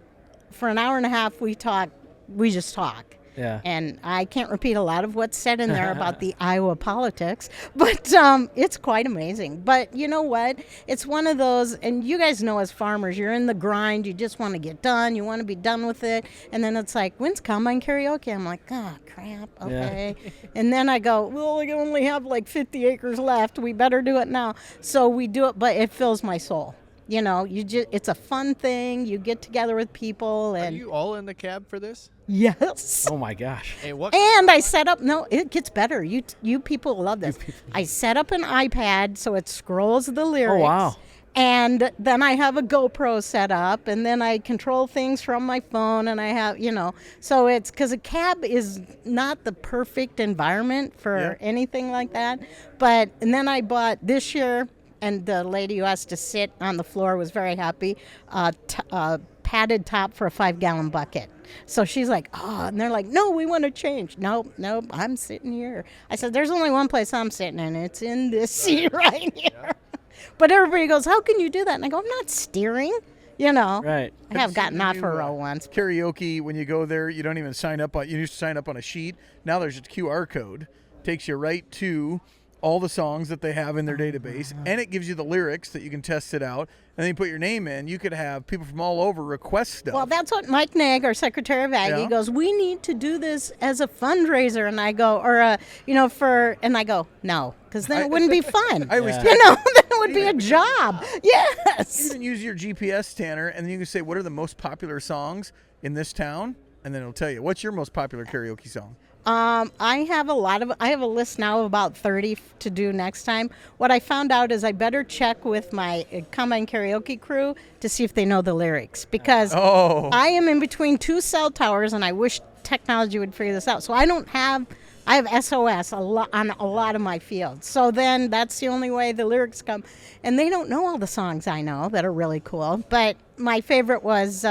Speaker 5: for an hour and a half, we just talk.
Speaker 4: Yeah.
Speaker 5: And I can't repeat a lot of what's said in there about the Iowa politics, but it's quite amazing. But you know what? It's one of those, and you guys know as farmers, you're in the grind. You just want to get done. You want to be done with it. And then it's like, when's combine karaoke? I'm like, oh, crap. Okay. And then I go, well, we only have like 50 acres left. We better do it now. So we do it, but it fills my soul. You know, it's a fun thing. You get together with people.
Speaker 2: Are
Speaker 5: And
Speaker 2: you all in the cab for this?
Speaker 5: yes.
Speaker 4: Oh my gosh.
Speaker 2: Hey, what?
Speaker 5: And I set up, no, it gets better. You people love this. I set up an iPad so it scrolls the lyrics.
Speaker 4: Oh wow.
Speaker 5: And then I have a GoPro set up, and then I control things from my phone, and I have, you know, so it's because a cab is not the perfect environment for anything like that. And then I bought this year, and the lady who has to sit on the floor was very happy, padded top for a 5-gallon bucket. So she's like, oh, and they're like, no, we want to change. Nope, I'm sitting here. I said, there's only one place I'm sitting in. It's in this seat right here. But everybody goes, how can you do that? And I go, I'm not steering, you know.
Speaker 4: Right.
Speaker 5: I have gotten off
Speaker 3: you,
Speaker 5: for a row once.
Speaker 3: Karaoke, when you go there, you don't even sign up on. You used to sign up on a sheet. Now there's a QR code, takes you right to all the songs that they have in their database, and it gives you the lyrics that you can test it out, and then you put your name in. You could have people from all over request stuff.
Speaker 5: Well, that's what Mike Nagg, our Secretary of Ag,
Speaker 3: Yeah.
Speaker 5: he goes, we need to do this as a fundraiser. And I go, and I go, no, because then it wouldn't be fun.
Speaker 3: I always
Speaker 5: you know, then it would be a job. Yes.
Speaker 3: even use your GPS, Tanner, and then you can say, what are the most popular songs in this town? And then it'll tell you, what's your most popular karaoke song?
Speaker 5: I have a list now of about 30 to do next time. What I found out is I better check with my combine karaoke crew to see if they know the lyrics, because I am in between two cell towers, and I wish technology would figure this out. So I have SOS on a lot of my fields. So then that's the only way the lyrics come. And they don't know all the songs I know that are really cool. But my favorite was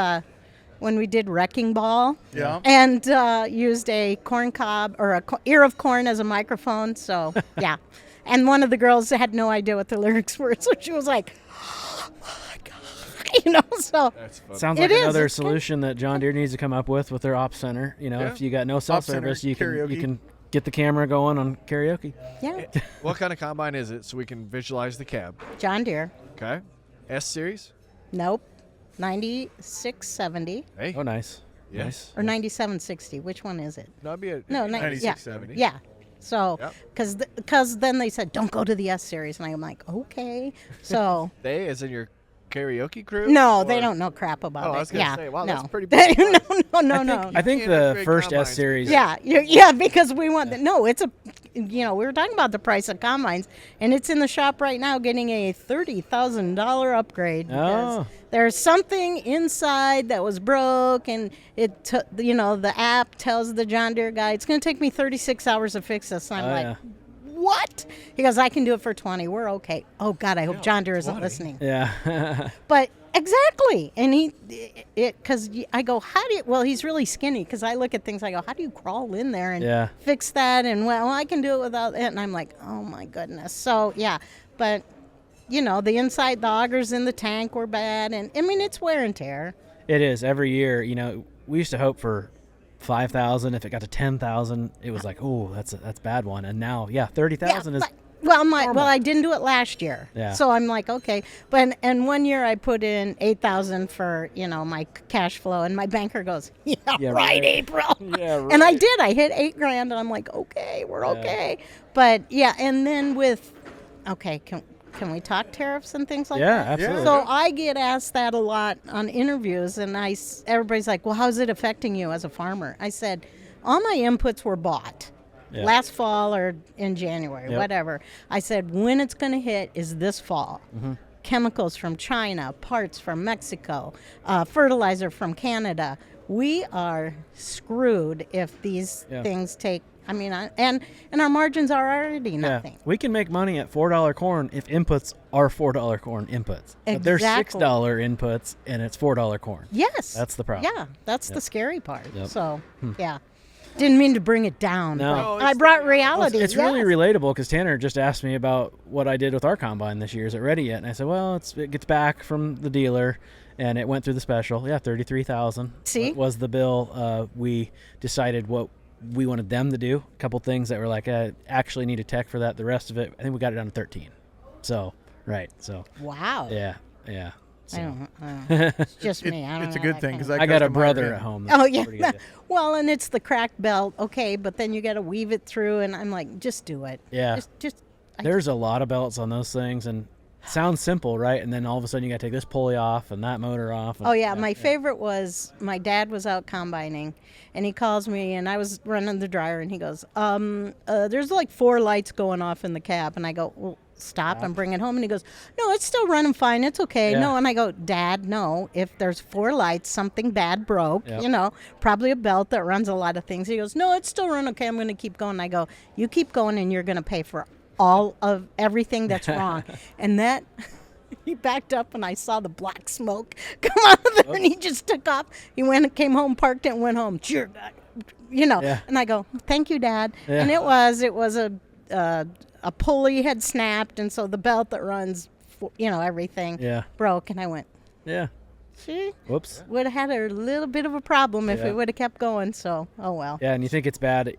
Speaker 5: when we did Wrecking Ball.
Speaker 3: Yeah.
Speaker 5: And used a corn cob or ear of corn as a microphone. So, yeah. And one of the girls had no idea what the lyrics were. So she was like, oh my God. You know, so.
Speaker 2: That's fun.
Speaker 4: Sounds
Speaker 5: It
Speaker 4: like
Speaker 5: is,
Speaker 4: another
Speaker 5: it's good.
Speaker 4: solution that John Deere needs to come up with their op center. You know,
Speaker 2: Yeah.
Speaker 4: if you got no cell
Speaker 3: Op center,
Speaker 4: service, you
Speaker 3: karaoke.
Speaker 4: can get the camera going on karaoke.
Speaker 5: Yeah.
Speaker 2: What kind of combine is it so we can visualize the cab?
Speaker 5: John Deere.
Speaker 2: Okay. S series?
Speaker 5: Nope. 9670.
Speaker 2: Hey.
Speaker 4: Oh, nice.
Speaker 2: Yes.
Speaker 5: or 9760. Which one is it?
Speaker 2: No, it'd be a
Speaker 5: No,
Speaker 3: 9670.
Speaker 5: Yeah. So,
Speaker 2: Yep.
Speaker 5: because then they said don't go to the S series, and I'm like, okay. So
Speaker 2: They, as in your karaoke crew?
Speaker 5: no, they
Speaker 2: Or-
Speaker 5: don't know crap about
Speaker 2: Oh,
Speaker 5: it.
Speaker 2: I was gonna
Speaker 5: yeah,
Speaker 2: say, wow,
Speaker 5: no.
Speaker 2: that's pretty big.
Speaker 5: No.
Speaker 4: I think
Speaker 2: can't
Speaker 4: the
Speaker 2: upgrade
Speaker 4: first
Speaker 2: combines.
Speaker 4: S series.
Speaker 5: Yeah, because we want no. It's a, we were talking about the price of combines, and it's in the shop right now, getting a $30,000 upgrade. Because
Speaker 4: Oh.
Speaker 5: there's something inside that was broke, and the app tells the John Deere guy it's going to take me 36 hours to fix this. And I'm like, what? He goes, I can do it for 20. We're okay. Oh God, I hope John Deere isn't
Speaker 2: 20.
Speaker 5: listening.
Speaker 4: Yeah.
Speaker 5: But exactly, and because I go, how do you? Well, he's really skinny. Because I look at things, I go, how do you crawl in there and fix that? And well, I can do it without it. And I'm like, oh my goodness. So yeah, but the inside, the augers in the tank were bad, and I mean it's wear and tear.
Speaker 4: It is every year. We used to hope for 5,000. If it got to 10,000, it was like, oh, that's a bad one. And now, 30,000 is.
Speaker 5: Well, I didn't do it last year.
Speaker 4: Yeah.
Speaker 5: So I'm like, okay. But and 1 year I put in 8,000 for, my cash flow, and my banker goes, yeah right, April.
Speaker 4: Yeah, right.
Speaker 5: And I did. I hit $8,000, and I'm like, okay, we're okay. But and then can we talk tariffs and things like that?
Speaker 4: Yeah, absolutely.
Speaker 5: So I get asked that a lot on interviews, and everybody's like, well, how's it affecting you as a farmer? I said, all my inputs were bought.
Speaker 4: Yeah.
Speaker 5: Last fall or in January,
Speaker 4: Yep.
Speaker 5: whatever. I said, when it's going to hit is this fall.
Speaker 4: Mm-hmm.
Speaker 5: Chemicals from China, parts from Mexico, fertilizer from Canada. We are screwed if these things take. I mean, and our margins are already nothing.
Speaker 4: We can make money at $4 corn if inputs are $4 corn inputs. But there's
Speaker 5: Exactly.
Speaker 4: $6 inputs and it's $4 corn.
Speaker 5: Yes.
Speaker 4: That's the problem.
Speaker 5: Yeah, that's the scary part.
Speaker 4: Yep.
Speaker 5: So, Didn't mean to bring it down.
Speaker 4: No.
Speaker 5: but I brought reality.
Speaker 4: It's really relatable because Tanner just asked me about what I did with our combine this year. Is it ready yet? And I said, well, it gets back from the dealer, and it went through the special. Yeah, $33,000.
Speaker 5: See?
Speaker 4: Was the bill. We decided what we wanted them to do. A couple things that were like, actually need a tech for that. The rest of it, I think we got it down to 13. So, right. So.
Speaker 5: Wow.
Speaker 4: Yeah. So.
Speaker 5: I don't know. It's just me. I don't
Speaker 3: It's a
Speaker 5: know
Speaker 3: good
Speaker 5: that
Speaker 3: thing
Speaker 5: kind
Speaker 3: because
Speaker 5: of-
Speaker 4: I got a brother at home.
Speaker 5: Oh,
Speaker 4: That's
Speaker 5: yeah.
Speaker 4: pretty good.
Speaker 5: Well, and it's the cracked belt. Okay, but then you got to weave it through, and I'm like, just do it.
Speaker 4: Yeah. There's a lot of belts on those things, and it sounds simple, right? And then all of a sudden you got to take this pulley off and that motor off. And,
Speaker 5: Oh, yeah. My favorite was my dad was out combining, and he calls me, and I was running the dryer, and he goes, there's like 4 lights going off in the cab. And I go, well, stop and bring it home. And he goes, no, it's still running fine. It's okay.
Speaker 4: Yeah.
Speaker 5: No. And I go, Dad, no. If there's 4 lights, something bad broke,
Speaker 4: Yep.
Speaker 5: Probably a belt that runs a lot of things. He goes, no, it's still running okay. I'm going to keep going. I go, you keep going, and you're going to pay for all of everything that's wrong. And that... He backed up, and I saw the black smoke come out of there, and he just took off. He came home, parked it, and went home. Cheer,
Speaker 4: Yeah.
Speaker 5: And I go, "Thank you, Dad."
Speaker 4: Yeah.
Speaker 5: And it was a pulley had snapped, and so the belt that runs, everything broke. And I went,
Speaker 4: Yeah.
Speaker 5: "See,
Speaker 4: Whoops.
Speaker 5: would have had a little bit of a problem if it would have kept going." So, oh well.
Speaker 4: Yeah, and you think it's bad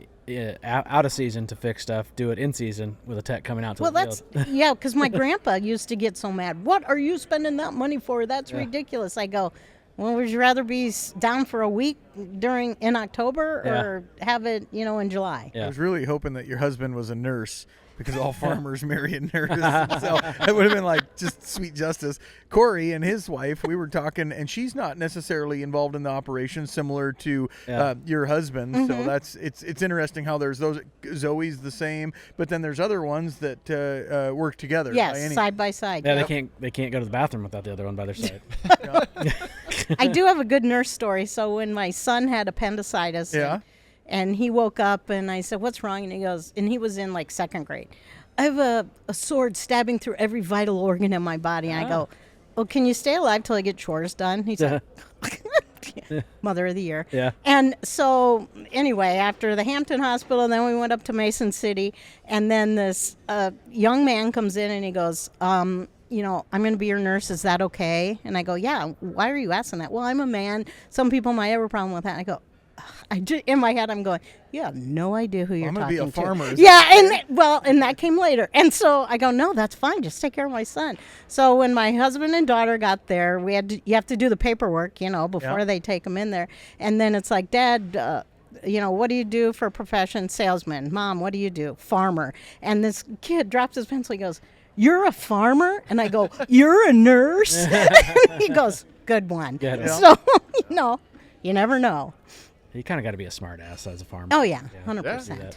Speaker 4: out of season to fix stuff, do it in season with a tech coming out to
Speaker 5: Well,
Speaker 4: the
Speaker 5: that's
Speaker 4: field.
Speaker 5: because my grandpa used to get so mad. What are you spending that money for? That's ridiculous. I go, well, would you rather be down for a week in October or have it, in July?
Speaker 4: Yeah.
Speaker 3: I was really hoping that your husband was a nurse because all farmers marry a nurse. So it would have been like just sweet justice. Corey and his wife, we were talking, and she's not necessarily involved in the operation similar to your husband.
Speaker 5: Mm-hmm.
Speaker 3: So it's interesting how there's those. Zoe's the same, but then there's other ones that work together.
Speaker 5: Yes, side by side.
Speaker 4: Yeah,
Speaker 5: Yep.
Speaker 4: they can't go to the bathroom without the other one by their side.
Speaker 5: I do have a good nurse story. So when my son had appendicitis, and he woke up, and I said, "What's wrong?" And he goes, and he was in like 2nd grade. I have a sword stabbing through every vital organ in my body. And I go, "Oh, can you stay alive till I get chores done?" He said, Mother of the Year.
Speaker 4: Yeah.
Speaker 5: And so anyway, after the Hampton Hospital, then we went up to Mason City, and then this young man comes in, and he goes, I'm going to be your nurse. Is that okay? And I go, yeah. Why are you asking that? Well, I'm a man. Some people might have a problem with that. And I go, in my head, I'm going, you have no idea who you're
Speaker 3: I'm
Speaker 5: talking
Speaker 3: gonna be a farmer.
Speaker 5: to.
Speaker 3: Is
Speaker 5: Yeah,
Speaker 3: that
Speaker 5: and that came later. And so I go, no, that's fine. Just take care of my son. So when my husband and daughter got there, you have to do the paperwork, before
Speaker 3: Yeah.
Speaker 5: they take them in there. And then it's like, Dad, what do you do for a profession? Salesman. Mom, what do you do? Farmer. And this kid drops his pencil. He goes, you're a farmer? And I go, you're a nurse? And he goes, good one.
Speaker 4: Get it.
Speaker 5: So, you never know.
Speaker 4: You kind of got to be a smart ass as a farmer.
Speaker 5: Oh, yeah,
Speaker 4: Yeah.
Speaker 5: 100%.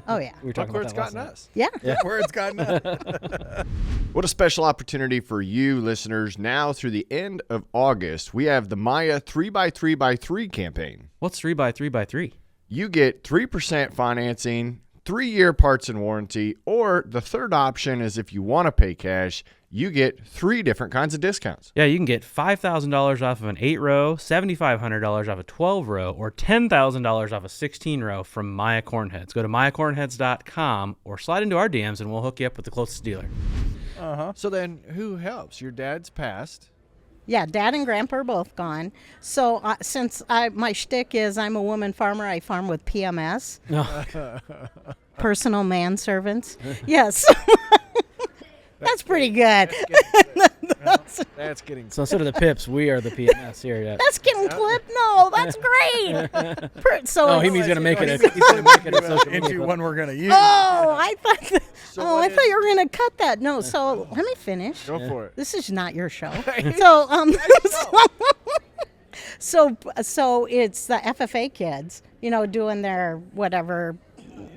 Speaker 5: Oh, yeah.
Speaker 4: We were
Speaker 2: Look
Speaker 4: talking
Speaker 2: where
Speaker 4: about
Speaker 2: it's
Speaker 4: that last
Speaker 2: gotten
Speaker 4: night.
Speaker 2: us.
Speaker 5: Yeah.
Speaker 3: where it's gotten us?
Speaker 2: What a special opportunity for you listeners. Now through the end of August, we have the Maya 3x3x3 campaign.
Speaker 4: What's 3x3x3?
Speaker 2: You get 3% financing, 3-year parts and warranty, or the third option is if you want to pay cash, you get 3 different kinds of discounts.
Speaker 4: Yeah, you can get $5,000 off of an 8-row, $7,500 off a 12-row, or $10,000 off a 16-row from Maya Cornheads. Go to mayacornheads.com or slide into our DMs and we'll hook you up with the closest dealer.
Speaker 2: So then who helps? Your dad's passed.
Speaker 5: Yeah, Dad and Grandpa are both gone. So since my shtick is I'm a woman farmer, I farm with PMS, personal manservants. Yes. That's pretty good.
Speaker 2: That's getting
Speaker 4: So instead of the pips, we are the PMS here. Yeah.
Speaker 5: That's getting clipped? No, that's great. So
Speaker 4: Oh,
Speaker 5: it's-
Speaker 4: he's gonna make it. He's gonna make it a social media
Speaker 3: Into
Speaker 4: clip.
Speaker 3: one we're gonna use.
Speaker 5: Oh, I thought.
Speaker 2: what
Speaker 5: I thought you were going to cut that. No, so let me finish.
Speaker 2: Go for it.
Speaker 5: This is not your show. So, so it's the FFA kids, doing their whatever.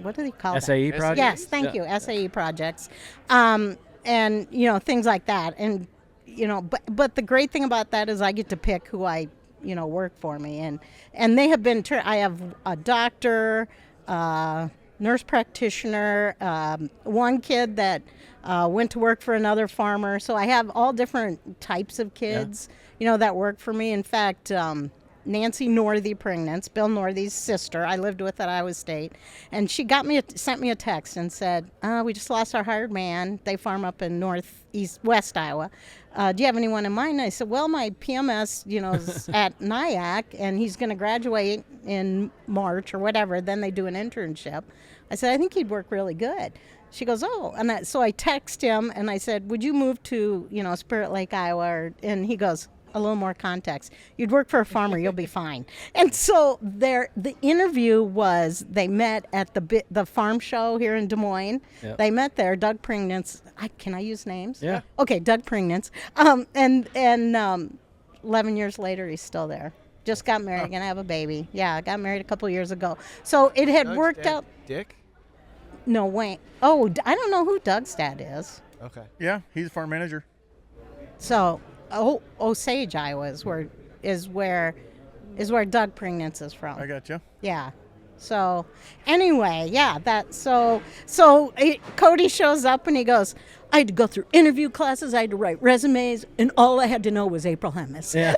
Speaker 5: What do they call it?
Speaker 4: SAE project.
Speaker 5: Yes, thank you. SAE projects, and things like that, and but the great thing about that is I get to pick who I work for me, and they have been. I have a doctor. Nurse practitioner, one kid that went to work for another farmer. So I have all different types of kids, that work for me. In fact, Nancy Northey Pregnance, Bill Northey's sister, I lived with at Iowa State, and she sent me a text and said, we just lost our hired man. They farm up in west Iowa. Do you have anyone in mind? And I said, well, my PMS, is at NIAC, and he's going to graduate in March or whatever. Then they do an internship. I said, I think he'd work really good. She goes, oh, and so I text him, and I said, would you move to, Spirit Lake, Iowa? And he goes, a little more context. You'd work for a farmer, you'll be fine. And so the interview was, they met at the farm show here in Des Moines.
Speaker 4: Yep.
Speaker 5: They met there. Doug Pringnance. Can I use names?
Speaker 4: Yeah.
Speaker 5: Okay, Doug Pringnance. And 11 years later, he's still there. Just got married, gonna have a baby. Yeah, I got married a couple years ago. So it had
Speaker 2: Doug's
Speaker 5: worked
Speaker 2: dad,
Speaker 5: out.
Speaker 2: Dick?
Speaker 5: No, Wayne. Oh, I don't know who Doug's dad is.
Speaker 2: Okay.
Speaker 3: Yeah, he's a farm manager.
Speaker 5: So, Osage, Iowa is where Doug Pringnance is from.
Speaker 3: I got you.
Speaker 5: Yeah. So, anyway, yeah, Cody shows up and he goes, I had to go through interview classes, I had to write resumes, and all I had to know was April Hemis.
Speaker 4: Yeah.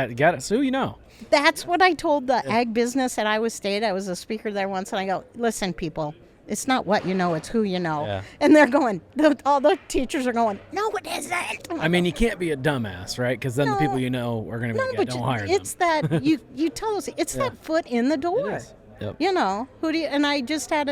Speaker 4: You got it. Sue,
Speaker 5: That's what I told the ag business at Iowa State. I was a speaker there once, and I go, listen, people, it's not what you know, it's who you know.
Speaker 4: Yeah.
Speaker 5: And they're going, all the teachers are going, no, it isn't.
Speaker 4: I mean, you can't be a dumbass, right? Because then the people you know are going to be like, don't hire them.
Speaker 5: It's that you tell us it's that foot in the door.
Speaker 4: It is. Yep.
Speaker 5: Who do you? And I just had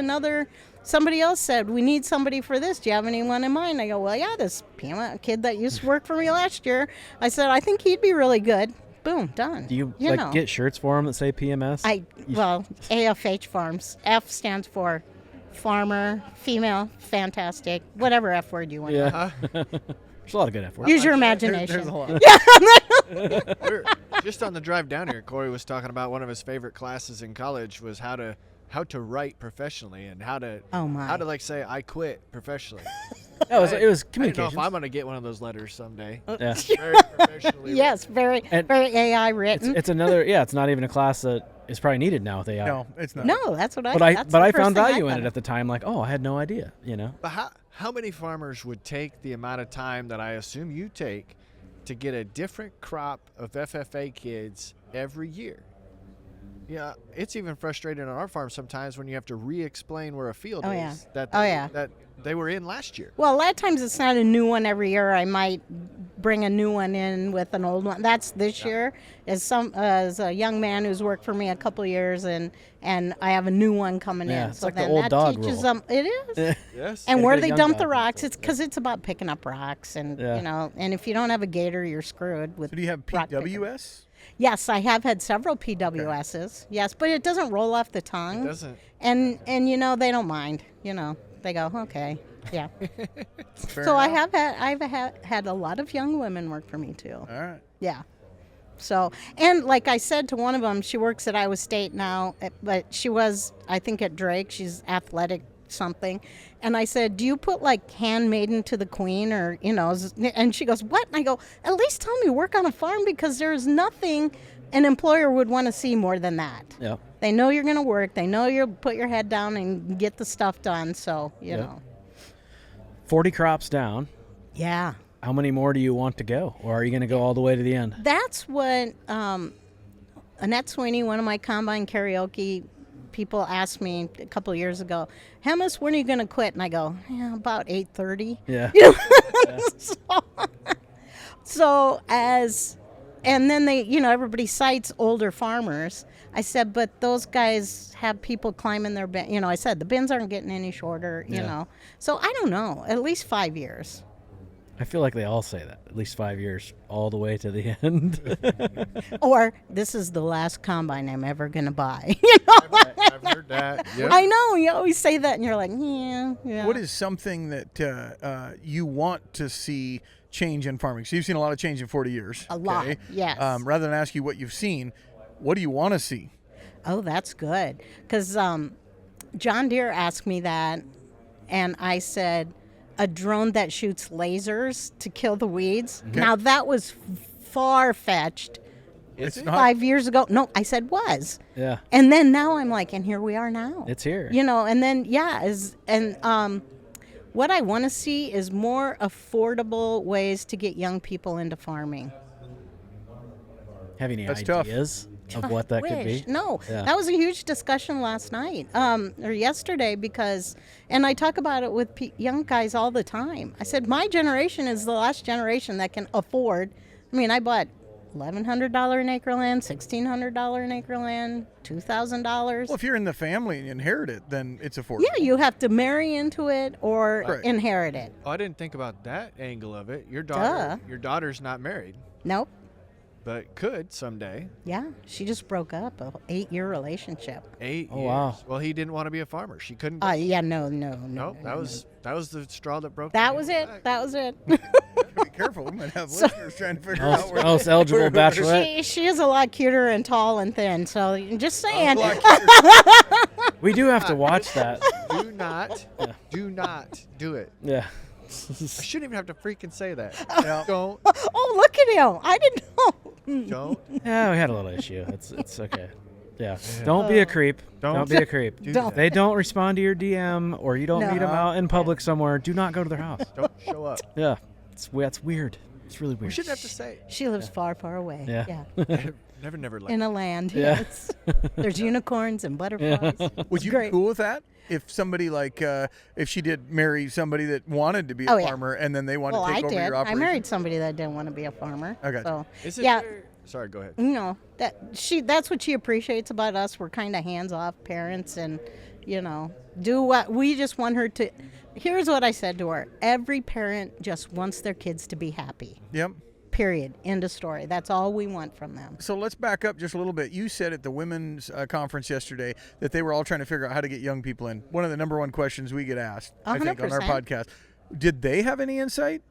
Speaker 5: somebody else said, we need somebody for this. Do you have anyone in mind? I go, well, yeah, this kid that used to work for me last year. I said, I think he'd be really good. Boom, done.
Speaker 4: Do you,
Speaker 5: know.
Speaker 4: get shirts for them that say PMS?
Speaker 5: AFH Farms. F stands for farmer, female, fantastic, whatever F word you want.
Speaker 4: Yeah. There's a lot of good F words.
Speaker 5: Use your imagination.
Speaker 3: There's a lot.
Speaker 2: Just on the drive down here, Corey was talking about one of his favorite classes in college was how to write professionally and how to like say I quit professionally.
Speaker 4: No, it was
Speaker 2: I don't know
Speaker 4: communications.
Speaker 2: if I'm gonna get one of those letters someday.
Speaker 4: Yeah.
Speaker 2: Very professionally.
Speaker 5: Yes, very AI written.
Speaker 4: It's another. Yeah, it's not even a class that is probably needed now with AI.
Speaker 3: No, it's not.
Speaker 5: No, that's what I.
Speaker 4: But
Speaker 5: that's
Speaker 4: I
Speaker 5: the first
Speaker 4: found
Speaker 5: thing
Speaker 4: value in
Speaker 5: thought
Speaker 4: it
Speaker 5: of.
Speaker 4: at the time. Like, I had no idea.
Speaker 2: But how many farmers would take the amount of time that I assume you take to get a different crop of FFA kids every year? Yeah, it's even frustrating on our farm sometimes when you have to re-explain where a field
Speaker 5: yeah.
Speaker 2: is that
Speaker 5: Oh, yeah.
Speaker 2: that they were in last year.
Speaker 5: Well, a lot of times it's not a new one every year. I might bring a new one in with an old one. That's this year. As a young man who's worked for me a couple years, and I have a new one coming
Speaker 4: Yeah,
Speaker 5: in.
Speaker 4: it's
Speaker 5: So
Speaker 4: like the
Speaker 5: then
Speaker 4: old
Speaker 5: that
Speaker 4: dog
Speaker 5: teaches
Speaker 4: rule.
Speaker 5: them. It is.
Speaker 2: Yes.
Speaker 5: And
Speaker 4: Gotta
Speaker 5: where
Speaker 4: get a
Speaker 5: they
Speaker 4: young
Speaker 5: dump the
Speaker 4: dog.
Speaker 5: rocks, it's because it's about picking up rocks, and
Speaker 4: Yeah.
Speaker 5: and if you don't have a gator, you're screwed with.
Speaker 3: So do you have
Speaker 5: rock picking.
Speaker 3: PWS?
Speaker 5: Yes, I have had several PWSs. Yes, but it doesn't roll off the tongue.
Speaker 2: It doesn't.
Speaker 5: And they don't mind. They go, okay, yeah.
Speaker 3: Fair
Speaker 5: So
Speaker 3: enough.
Speaker 5: I've had a lot of young women work for me too.
Speaker 3: All right.
Speaker 5: Yeah. So, and like I said to one of them, she works at Iowa State now, but she was, I think, at Drake. She's athletic something. And I said, do you put like handmaiden to the queen or, and she goes, what? And I go, at least tell me work on a farm, because there's nothing an employer would want to see more than that.
Speaker 4: Yeah.
Speaker 5: They know you're going to work. They know you'll put your head down and get the stuff done. So, you know.
Speaker 4: 40 crops down.
Speaker 5: Yeah.
Speaker 4: How many more do you want to go? Or are you going to go all the way to the end?
Speaker 5: That's what Annette Sweeney, one of my combine karaoke people, asked me a couple of years ago, Hemis, when are you going to quit? And I go, about 8:30.
Speaker 4: Yeah.
Speaker 5: And then they, everybody cites older farmers. I said, but those guys have people climbing their bin. I said, the bins aren't getting any shorter,
Speaker 4: Yeah.
Speaker 5: So I don't know, at least 5 years.
Speaker 4: I feel like they all say that. At least 5 years, all the way to the end.
Speaker 5: Or this is the last combine I'm ever going to buy.
Speaker 2: I've heard that. Yep.
Speaker 5: I know, you always say that, and you're like, yeah.
Speaker 3: What is something that you want to see change in farming? So you've seen a lot of change in 40 years.
Speaker 5: A lot, yes.
Speaker 3: Rather than ask you what you've seen, what do you want to see?
Speaker 5: Oh, that's good. Because John Deere asked me that, and I said, a drone that shoots lasers to kill the weeds.
Speaker 3: Okay.
Speaker 5: Now, that was far-fetched.
Speaker 3: It's not.
Speaker 5: 5 years ago. No, I said was.
Speaker 4: Yeah.
Speaker 5: And then now I'm like, and here we are now.
Speaker 4: It's here.
Speaker 5: And then, what I want to see is more affordable ways to get young people into farming.
Speaker 4: Have any
Speaker 3: That's tough.
Speaker 4: ideas of what that could be?
Speaker 5: No,
Speaker 4: Yeah.
Speaker 5: that was a huge discussion last night or yesterday and I talk about it with young guys all the time. I said, my generation is the last generation that can afford. I mean, I bought $1,100 an acre land, $1,600 an acre land, $2,000.
Speaker 3: Well, if you're in the family and you inherit it, then it's affordable.
Speaker 5: Yeah, you have to marry into it or
Speaker 3: Right.
Speaker 5: inherit it.
Speaker 2: Oh, I didn't think about that angle of it. Your
Speaker 5: Duh.
Speaker 2: daughter's not married,
Speaker 5: Nope.
Speaker 2: but could someday.
Speaker 5: Yeah, she just broke up a 8-year relationship.
Speaker 2: 8
Speaker 4: Oh,
Speaker 2: years.
Speaker 4: wow.
Speaker 2: Well, he didn't want to be a farmer. She couldn't.
Speaker 5: Yeah, no.
Speaker 2: Nope, that was the straw that broke.
Speaker 5: That
Speaker 2: the
Speaker 5: was
Speaker 2: camel's
Speaker 5: it.
Speaker 2: back.
Speaker 5: That was it.
Speaker 3: Be careful. We might have listeners trying to figure out where.
Speaker 4: Most eligible bachelorette.
Speaker 5: She is a lot cuter and tall and thin. So just saying.
Speaker 4: We do have to watch that.
Speaker 2: Do not do it.
Speaker 4: Yeah.
Speaker 2: I shouldn't even have to freaking say that.
Speaker 3: Yeah.
Speaker 2: Don't.
Speaker 5: Oh, look at him! I didn't know.
Speaker 2: Don't.
Speaker 4: Yeah, we had a little issue. It's okay. Yeah. Don't be a creep. Don't be a creep.
Speaker 2: do
Speaker 5: Don't.
Speaker 2: that.
Speaker 4: They don't respond to your DM or you don't
Speaker 5: No.
Speaker 4: meet them out in public somewhere. Do not go to their house.
Speaker 2: Don't show up.
Speaker 4: Yeah. That's weird. It's really
Speaker 2: We
Speaker 4: weird.
Speaker 2: shouldn't have to say.
Speaker 5: She lives far, far away.
Speaker 4: Yeah.
Speaker 2: Never like.
Speaker 5: In a land.
Speaker 4: Yeah.
Speaker 5: Yes. There's unicorns and butterflies.
Speaker 3: Would you
Speaker 5: Great.
Speaker 3: be cool with that? If somebody if she did marry somebody that wanted to be a
Speaker 5: Oh, yeah.
Speaker 3: farmer and then they wanted
Speaker 5: Well,
Speaker 3: to
Speaker 5: I
Speaker 3: take over
Speaker 5: did.
Speaker 3: your
Speaker 5: I
Speaker 3: operation?
Speaker 5: married somebody that didn't want to be a farmer.
Speaker 3: Okay.
Speaker 5: So
Speaker 2: Is it
Speaker 5: yeah.
Speaker 2: fair? Sorry, go ahead.
Speaker 5: That's what she appreciates about us. We're kind of hands-off parents, and do what we just want her to. Here's what I said to her: every parent just wants their kids to be happy.
Speaker 3: Yep.
Speaker 5: Period. End of story. That's all we want from them.
Speaker 3: So let's back up just a little bit. You said at the women's conference yesterday that they were all trying to figure out how to get young people in. One of the number one questions we get asked, I think, on our
Speaker 5: 100%.
Speaker 3: podcast. Did they have any insight?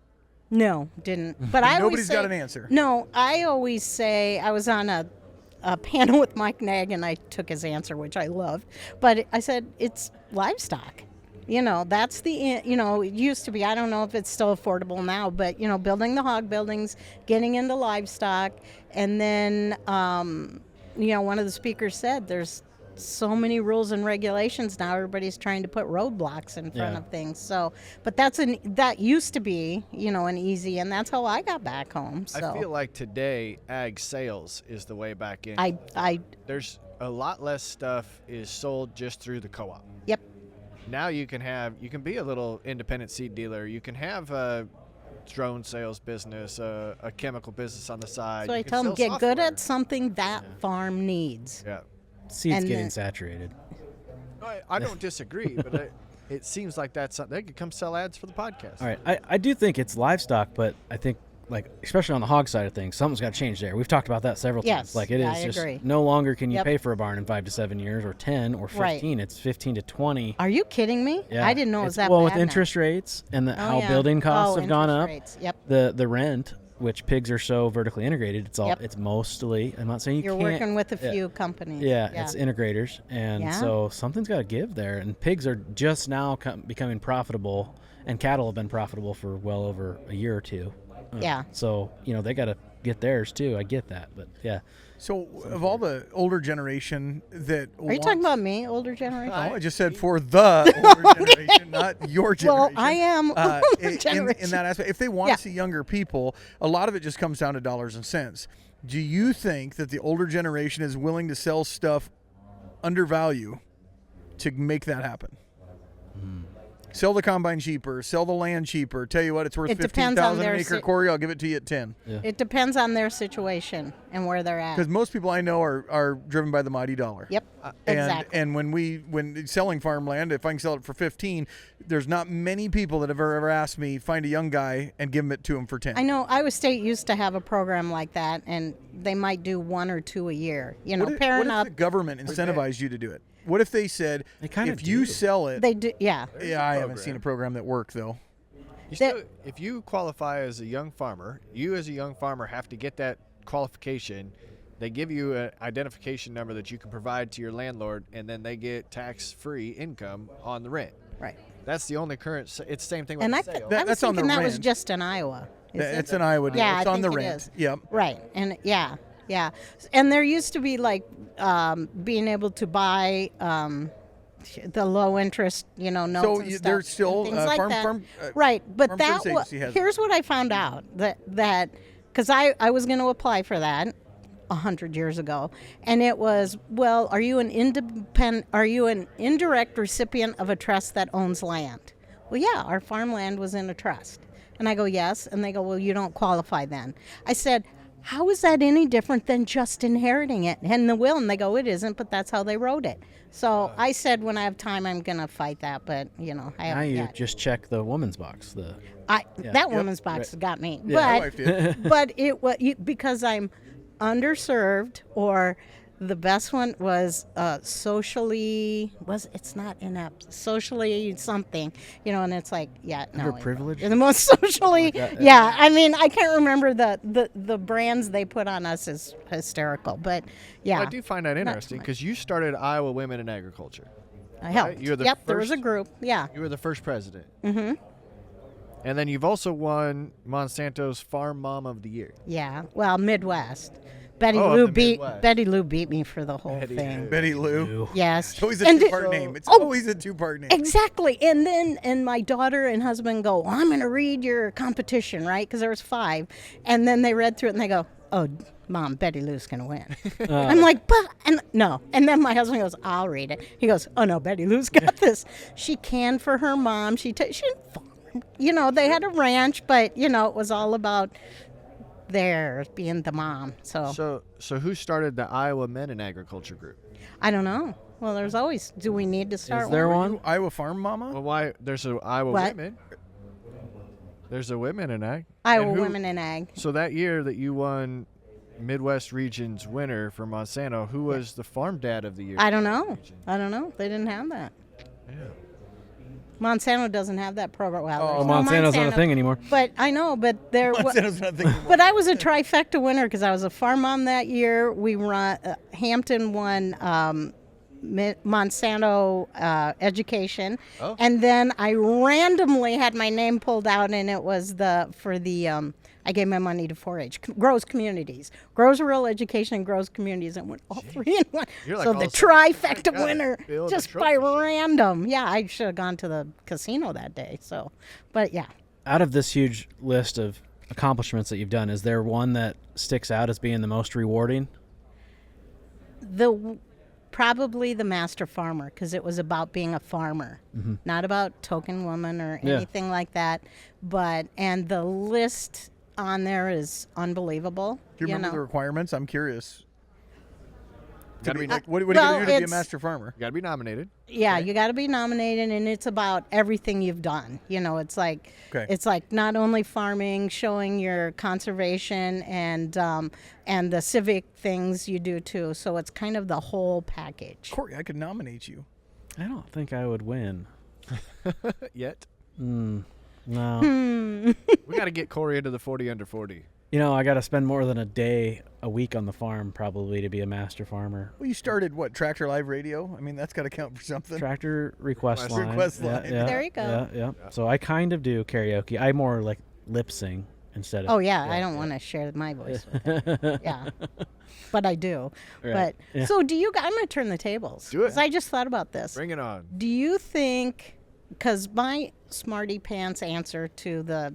Speaker 5: No, didn't. But I always
Speaker 3: Nobody's
Speaker 5: say,
Speaker 3: got an answer.
Speaker 5: No, I always say I was on a panel with Mike Nag, and I took his answer, which I loved. But I said it's livestock. That's it used to be, I don't know if it's still affordable now, but, building the hog buildings, getting into livestock. And then, one of the speakers said there's so many rules and regulations now. Everybody's trying to put roadblocks in front
Speaker 4: Yeah.
Speaker 5: of things. So, but that used to be, an easy, and that's how I got back home. So
Speaker 2: I feel like today ag sales is the way back in.
Speaker 5: I
Speaker 2: There's a lot less stuff is sold just through the co-op.
Speaker 5: yep.
Speaker 2: Now you can be a little independent seed dealer. You can have drone sales business, a chemical business on the side.
Speaker 5: So
Speaker 2: You
Speaker 5: I
Speaker 2: can
Speaker 5: tell them,
Speaker 2: sell
Speaker 5: get good
Speaker 2: software.
Speaker 5: at something that farm needs.
Speaker 2: Yeah.
Speaker 4: Seed's
Speaker 5: And
Speaker 4: getting
Speaker 5: then-
Speaker 4: saturated.
Speaker 2: I don't disagree, but it seems like that's something. They could come sell ads for the podcast.
Speaker 4: All right, I do think it's livestock, but I think, like, especially on the hog side of things, something's got to change there. We've talked about that several
Speaker 5: Yes,
Speaker 4: times. Like, it is
Speaker 5: I
Speaker 4: just
Speaker 5: agree.
Speaker 4: no longer can you
Speaker 5: Yep.
Speaker 4: pay for a barn in 5 to 7 years, or 10, or 15.
Speaker 5: Right.
Speaker 4: It's 15 to 20.
Speaker 5: Are you kidding me?
Speaker 4: Yeah.
Speaker 5: I didn't know it was
Speaker 4: It's-
Speaker 5: that
Speaker 4: well,
Speaker 5: bad
Speaker 4: with interest rates and
Speaker 5: now.
Speaker 4: how
Speaker 5: yeah.
Speaker 4: building costs
Speaker 5: Oh,
Speaker 4: have gone
Speaker 5: interest
Speaker 4: up,
Speaker 5: rates. Yep.
Speaker 4: the rent, which pigs are so vertically integrated, it's all
Speaker 5: Yep.
Speaker 4: it's mostly. I'm not saying you
Speaker 5: You're
Speaker 4: can't.
Speaker 5: working with a
Speaker 4: yeah.
Speaker 5: few companies.
Speaker 4: Yeah, it's integrators, and
Speaker 5: Yeah.
Speaker 4: so something's got to give there. And pigs are just now becoming profitable, and cattle have been profitable for well over a year or two.
Speaker 5: Yeah.
Speaker 4: So they got to get theirs too. I get that, but yeah.
Speaker 3: So of all the older generation that
Speaker 5: Are you talking about me, older generation?
Speaker 3: No, I just said for the older generation, not your generation.
Speaker 5: Well, I am older
Speaker 3: in
Speaker 5: generation.
Speaker 3: that aspect. If they want
Speaker 5: Yeah.
Speaker 3: to see younger people, a lot of it just comes down to dollars and cents. Do you think that the older generation is willing to sell stuff under value to make that happen? Sell the combine cheaper, sell the land cheaper. Tell you what, it's worth
Speaker 5: It depends on
Speaker 3: $15,000 an
Speaker 5: their
Speaker 3: acre, Corey. I'll give it to you at 10.
Speaker 5: It depends on their situation and where they're at.
Speaker 3: Because most people I know are driven by the mighty dollar.
Speaker 5: Yep, exactly.
Speaker 3: And when selling farmland, if I can sell it for 15, there's not many people that have ever asked me find a young guy and give it to him for 10.
Speaker 5: I know Iowa State used to have a program like that, and they might do 1 or 2 a year.
Speaker 3: What
Speaker 5: pairing
Speaker 3: if
Speaker 5: up.
Speaker 3: the government incentivized you to do it? What if they said,
Speaker 4: They kinda
Speaker 3: if you
Speaker 4: do.
Speaker 3: sell it?
Speaker 5: They do, yeah.
Speaker 3: Yeah, I haven't seen a program that worked though.
Speaker 2: If you qualify as a young farmer, you as a young farmer have to get that qualification. They give you an identification number that you can provide to your landlord, and then they get tax-free income on the rent.
Speaker 5: Right.
Speaker 2: That's the only current. It's the same thing with
Speaker 5: And
Speaker 2: the
Speaker 5: I,
Speaker 2: sale.
Speaker 5: I was
Speaker 3: That's on the
Speaker 5: thinking that was
Speaker 3: rent.
Speaker 5: just in Iowa. Is it?
Speaker 3: It's an Iowa deal.
Speaker 5: Yeah,
Speaker 3: It's
Speaker 5: I
Speaker 3: on the
Speaker 5: think it
Speaker 3: rent.
Speaker 5: is.
Speaker 3: Yep.
Speaker 5: Right, and yeah. And there used to be like being able to buy the low interest, notes
Speaker 3: So
Speaker 5: and stuff.
Speaker 3: there's still,
Speaker 5: and things like that.
Speaker 3: farm
Speaker 5: right, but
Speaker 3: Farm
Speaker 5: that
Speaker 3: Service Agency has it.
Speaker 5: here's what I found out that because I was going to apply for that 100 years ago, and it was, well, are you an indirect recipient of a trust that owns land? Well, yeah, our farmland was in a trust. And I go, yes. And they go, well, you don't qualify then. I said, how is that any different than just inheriting it in the will? And they go, it isn't, but that's how they wrote it. So I said, when I have time, I'm going to fight that. But, I
Speaker 4: Now
Speaker 5: haven't
Speaker 4: you
Speaker 5: yet.
Speaker 4: just check the woman's box.
Speaker 5: That woman's box got me.
Speaker 3: My wife did.
Speaker 5: But it was because I'm underserved, or the best one was it's not inept, socially something, and it's like, yeah, no.
Speaker 4: Underprivileged?
Speaker 5: The most socially, yeah. I mean, I can't remember the brands they put on us is hysterical, but yeah.
Speaker 2: I do find that interesting because you started Iowa Women in Agriculture.
Speaker 5: I helped.
Speaker 2: You're the
Speaker 5: Yep, there was a
Speaker 2: first-
Speaker 5: group. Yeah.
Speaker 2: You were the first president. Mm-hmm. And then you've also won Monsanto's Farm Mom of the Year.
Speaker 5: Yeah. Well, Midwest. Betty
Speaker 2: Oh,
Speaker 5: Lou
Speaker 2: of the Midwest.
Speaker 5: Betty Lou beat me for the whole
Speaker 2: Betty
Speaker 5: thing.
Speaker 2: Lou.
Speaker 3: Betty Lou.
Speaker 5: Yes.
Speaker 3: It's always a
Speaker 5: And
Speaker 3: two-part
Speaker 5: it-
Speaker 3: name. It's
Speaker 5: Oh,
Speaker 3: always a two-part name.
Speaker 5: exactly. And my daughter and husband go, well, I'm going to read your competition, right? Because there was 5. And then they read through it and they go, oh, Mom, Betty Lou's going to win. I'm like, no. And then my husband goes, I'll read it. He goes, oh, no, Betty Lou's got this. She canned for her mom. She didn't farm. They had a ranch, but, it was all about there being the mom. So
Speaker 2: So who started the Iowa Men in Agriculture group?
Speaker 5: I don't know. Well, there's always, do we need to start
Speaker 4: Is there
Speaker 5: one?
Speaker 4: one?
Speaker 3: Iowa Farm Mama?
Speaker 2: Well, why? There's a Iowa
Speaker 5: What?
Speaker 2: Women. There's a Women in Ag.
Speaker 5: Iowa
Speaker 2: And who-
Speaker 5: Women in Ag.
Speaker 2: So that year that you won Midwest Region's winner for Monsanto, who was the Farm Dad of the Year?
Speaker 5: I don't know. They didn't have that.
Speaker 2: Yeah.
Speaker 5: Monsanto doesn't have that program. Well,
Speaker 3: Oh,
Speaker 5: there's no
Speaker 4: Monsanto's not a thing anymore.
Speaker 5: But I know, but there was.
Speaker 3: Monsanto's not thinking
Speaker 5: But I was a trifecta winner because I was a farm mom that year. We run Hampton won Monsanto education, and then I randomly had my name pulled out, and it was I gave my money to 4-H, Grows Communities, Grows Rural Education, and Grows Communities, and went all 3 in one.
Speaker 2: You're like
Speaker 5: So
Speaker 2: all
Speaker 5: the
Speaker 2: of a sudden,
Speaker 5: trifecta
Speaker 2: gotta
Speaker 5: winner,
Speaker 2: build a
Speaker 5: just by
Speaker 2: trophy shed.
Speaker 5: random. Yeah, I should have gone to the casino that day. So, but yeah.
Speaker 4: Out of this huge list of accomplishments that you've done, is there one that sticks out as being the most rewarding?
Speaker 5: probably The Master Farmer, because it was about being a farmer, not about token woman or
Speaker 4: Yeah.
Speaker 5: anything like that. And the list on there is unbelievable.
Speaker 3: Do you remember
Speaker 5: know?
Speaker 3: the requirements? I'm curious.
Speaker 2: Gotta be,
Speaker 3: What do you
Speaker 5: well,
Speaker 3: got to do to be a
Speaker 5: it's-
Speaker 3: master farmer?
Speaker 2: gotta be nominated.
Speaker 5: Yeah, you got to be nominated, and it's about everything you've done. It's like
Speaker 3: Okay.
Speaker 5: it's like not only farming, showing your conservation and the civic things you do too. So it's kind of the whole package.
Speaker 3: Corey, I could nominate you.
Speaker 4: I don't think I would win.
Speaker 2: Yet.
Speaker 4: No.
Speaker 2: We got to get Corey into the 40 under 40.
Speaker 4: I got to spend more than a week on the farm probably to be a master farmer.
Speaker 3: Well, you started what? Tractor Live Radio? I mean, that's got to count for something.
Speaker 4: Tractor request line.
Speaker 3: Request line.
Speaker 5: There you go.
Speaker 4: Yeah. So I kind of do karaoke. I more like lip sing instead of.
Speaker 5: Oh yeah, I don't want to share my voice with it. Yeah, but I do.
Speaker 4: Right.
Speaker 5: But
Speaker 4: Yeah.
Speaker 5: so do you? I'm going to turn the tables.
Speaker 2: Do it.
Speaker 5: 'Cause I just thought about this.
Speaker 2: Bring it on.
Speaker 5: Do you think? Because my smarty pants answer to the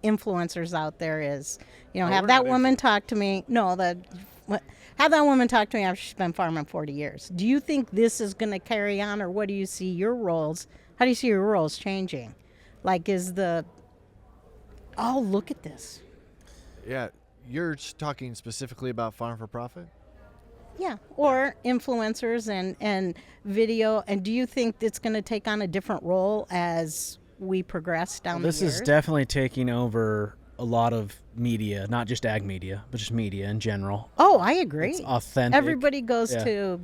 Speaker 5: influencers out there is,
Speaker 2: we're
Speaker 5: have that
Speaker 2: not
Speaker 5: woman talk to me. No, have that woman talk to me after she's been farming 40 years. Do you think this is going to carry on, or what do you see your roles? How do you see your roles changing? Like, look at this.
Speaker 2: Yeah, you're talking specifically about farm for profit?
Speaker 5: Yeah, or influencers and video. And do you think it's going to take on a different role as we progress down
Speaker 4: This
Speaker 5: the years?
Speaker 4: is definitely taking over a lot of media, not just ag media, but just media in general.
Speaker 5: Oh, I agree.
Speaker 4: It's authentic.
Speaker 5: Everybody goes
Speaker 4: Yeah.
Speaker 5: to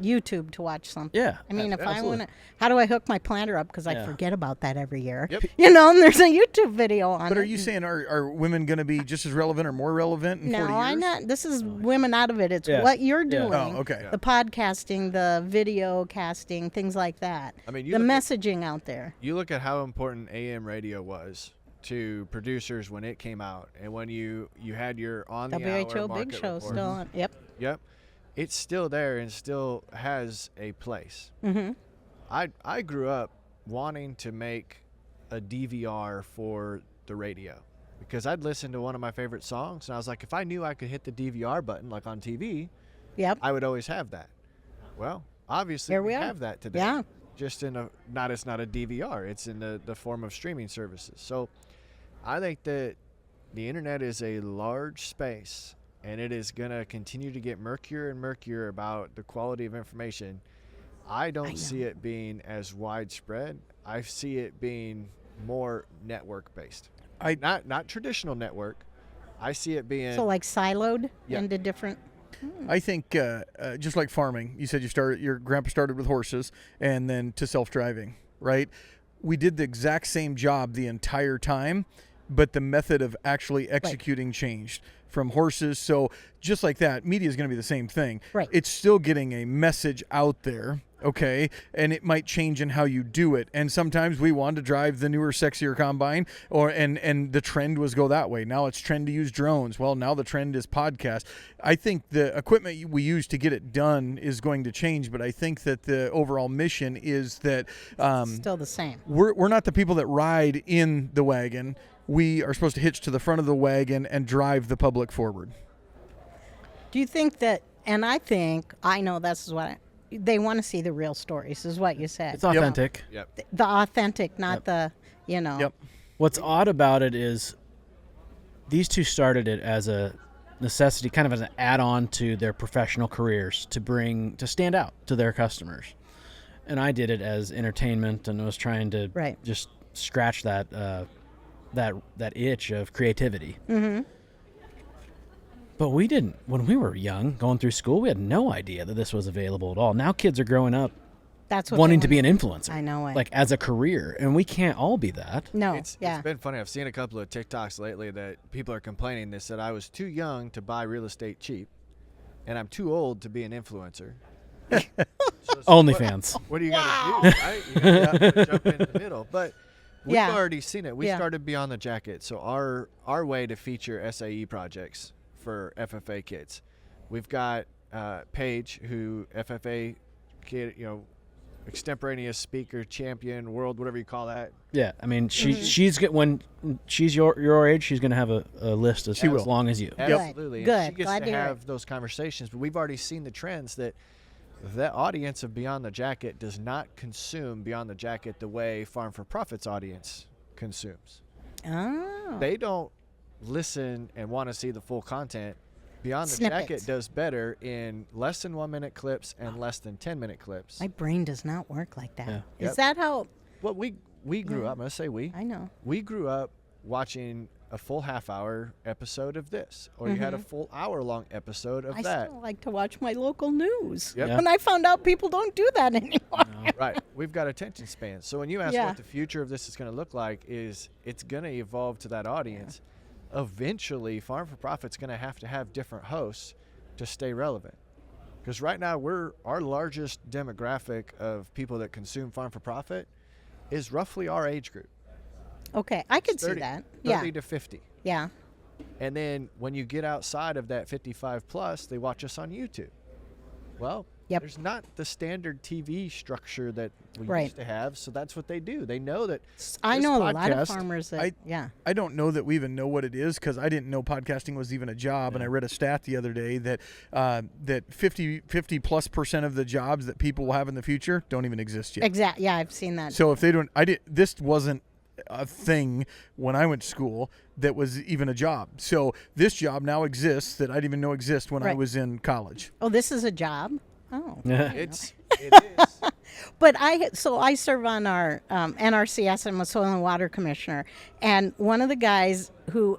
Speaker 5: YouTube to watch something.
Speaker 4: Yeah.
Speaker 5: I mean, if I
Speaker 2: absolutely.
Speaker 5: want to, how do I hook my planter up? Because I
Speaker 4: Yeah.
Speaker 5: forget about that every year.
Speaker 2: Yep.
Speaker 5: And there's a YouTube video on it.
Speaker 3: But are you saying are women going to be just as relevant or more relevant in 40
Speaker 5: No,
Speaker 3: years?
Speaker 5: I'm not. This is women out of it. It's
Speaker 4: Yeah.
Speaker 5: what you're
Speaker 4: Yeah.
Speaker 5: doing.
Speaker 3: Oh, okay.
Speaker 5: The podcasting, the video casting, things like that.
Speaker 2: I mean, you
Speaker 5: the
Speaker 2: look at-
Speaker 5: messaging out there.
Speaker 2: You look at how important AM radio was to producers when it came out, and when you had your on the
Speaker 5: WHO
Speaker 2: hour
Speaker 5: Big
Speaker 2: market
Speaker 5: Show
Speaker 2: report.
Speaker 5: still on. Yep.
Speaker 2: Yep, it's still there and still has a place.
Speaker 5: Mm-hmm.
Speaker 2: I grew up wanting to make a DVR for the radio because I'd listen to one of my favorite songs, and I was like, if I knew I could hit the DVR button like on TV,
Speaker 5: Yep.
Speaker 2: I would always have that. Well, obviously
Speaker 5: Here we
Speaker 2: we
Speaker 5: are.
Speaker 2: have that today.
Speaker 5: Yeah.
Speaker 2: Just in it's not a DVR, it's in the form of streaming services. So I think that the internet is a large space, and it is going to continue to get murkier and murkier about the quality of information. I don't see it being as widespread. I see it being more network based. Not traditional network. I see it being
Speaker 5: So like siloed
Speaker 2: Yeah.
Speaker 5: into different.
Speaker 3: I think just like farming, you said your grandpa started with horses and then to self-driving, right? We did the exact same job the entire time, but the method of actually executing changed from horses. So just like that, media is going to be the same thing.
Speaker 5: Right.
Speaker 3: It's still getting a message out there, okay? And it might change in how you do it. And sometimes we want to drive the newer, sexier combine, and the trend was go that way. Now it's trend to use drones. Well, now the trend is podcast. I think the equipment we use to get it done is going to change, but I think that the overall mission is that
Speaker 5: Still the same.
Speaker 3: we're not the people that ride in the wagon. We are supposed to hitch to the front of the wagon and drive the public forward.
Speaker 5: Do you think that? And I know this is what they want to see the real stories. Is what you said.
Speaker 4: It's authentic.
Speaker 2: Yep.
Speaker 5: The authentic, not the.
Speaker 3: Yep.
Speaker 4: What's odd about it is these two started it as a necessity, kind of as an add-on to their professional careers to stand out to their customers. And I did it as entertainment and was trying to
Speaker 5: Right.
Speaker 4: just scratch that itch of creativity.
Speaker 5: Mm-hmm.
Speaker 4: But we didn't. When we were young, going through school, we had no idea that this was available at all. Now kids are growing up
Speaker 5: That's what
Speaker 4: wanting
Speaker 5: they
Speaker 4: to be
Speaker 5: want.
Speaker 4: an influencer.
Speaker 5: I know it.
Speaker 4: Like as a career, and we can't all be that.
Speaker 5: No.
Speaker 2: It's
Speaker 5: yeah.
Speaker 2: been funny. I've seen a couple of TikToks lately that people are complaining. They said I was too young to buy real estate cheap, and I'm too old to be an influencer.
Speaker 4: OnlyFans.
Speaker 2: What do you got to do? Right? You gotta jump in the middle. But we've
Speaker 5: Yeah.
Speaker 2: already seen it. We
Speaker 5: Yeah.
Speaker 2: started Beyond the Jacket. So our way to feature SAE projects for FFA kids. We've got Paige, who FFA kid, extemporaneous speaker, champion, world, whatever you call that.
Speaker 4: Yeah, I mean, when she's your age, she's gonna have a list as long as you.
Speaker 2: Absolutely.
Speaker 5: Good.
Speaker 2: And she gets
Speaker 5: Glad
Speaker 2: to
Speaker 5: to hear
Speaker 2: have those conversations. But we've already seen the trends that the audience of Beyond the Jacket does not consume Beyond the Jacket the way Farm for Profit's audience consumes.
Speaker 5: Oh.
Speaker 2: They don't listen and want to see the full content. Beyond the
Speaker 5: Snippets.
Speaker 2: Jacket does better in less than 1 minute clips and less than 10-minute clips.
Speaker 5: My brain does not work like that.
Speaker 4: Yeah.
Speaker 5: Is
Speaker 2: Yep.
Speaker 5: that how?
Speaker 2: Well, we grew up. I'm gonna say we.
Speaker 5: I know.
Speaker 2: We grew up watching a full half-hour episode of this, or you had a full hour-long episode of
Speaker 5: I
Speaker 2: that.
Speaker 5: still like to watch my local news.
Speaker 2: Yep.
Speaker 4: Yeah.
Speaker 5: And I found out people don't do that anymore.
Speaker 2: Right. We've got attention spans. So when you ask
Speaker 5: Yeah.
Speaker 2: what the future of this is going to look like, is it's going to evolve to that audience. Eventually, Farm for Profit's going to have different hosts to stay relevant. Because right now, our largest demographic of people that consume Farm for Profit is roughly our age group.
Speaker 5: Okay, I could
Speaker 2: 30
Speaker 5: see that.
Speaker 2: 30
Speaker 5: Yeah.
Speaker 2: to 50.
Speaker 5: Yeah.
Speaker 2: And then when you get outside of that 55 plus, they watch us on YouTube. Well,
Speaker 5: Yep.
Speaker 2: there's not the standard TV structure that we
Speaker 5: Right.
Speaker 2: used to have, so that's what they do. They know that
Speaker 5: I
Speaker 2: this
Speaker 5: know a lot of
Speaker 2: podcast-
Speaker 5: farmers that, yeah.
Speaker 3: I don't know that we even know what it is because I didn't know podcasting was even a job. And I read a stat the other day that that 50 plus % of the jobs that people will have in the future don't even exist yet.
Speaker 5: Exactly. Yeah, I've seen that.
Speaker 3: So if they don't, this wasn't a thing when I went to school that was even a job. So this job now exists that I didn't even know exist when I
Speaker 5: Right.
Speaker 3: was in college.
Speaker 5: Oh, this is a job? Oh.
Speaker 2: it is.
Speaker 5: But I serve on our NRCS. I'm a soil and water commissioner, and one of the guys who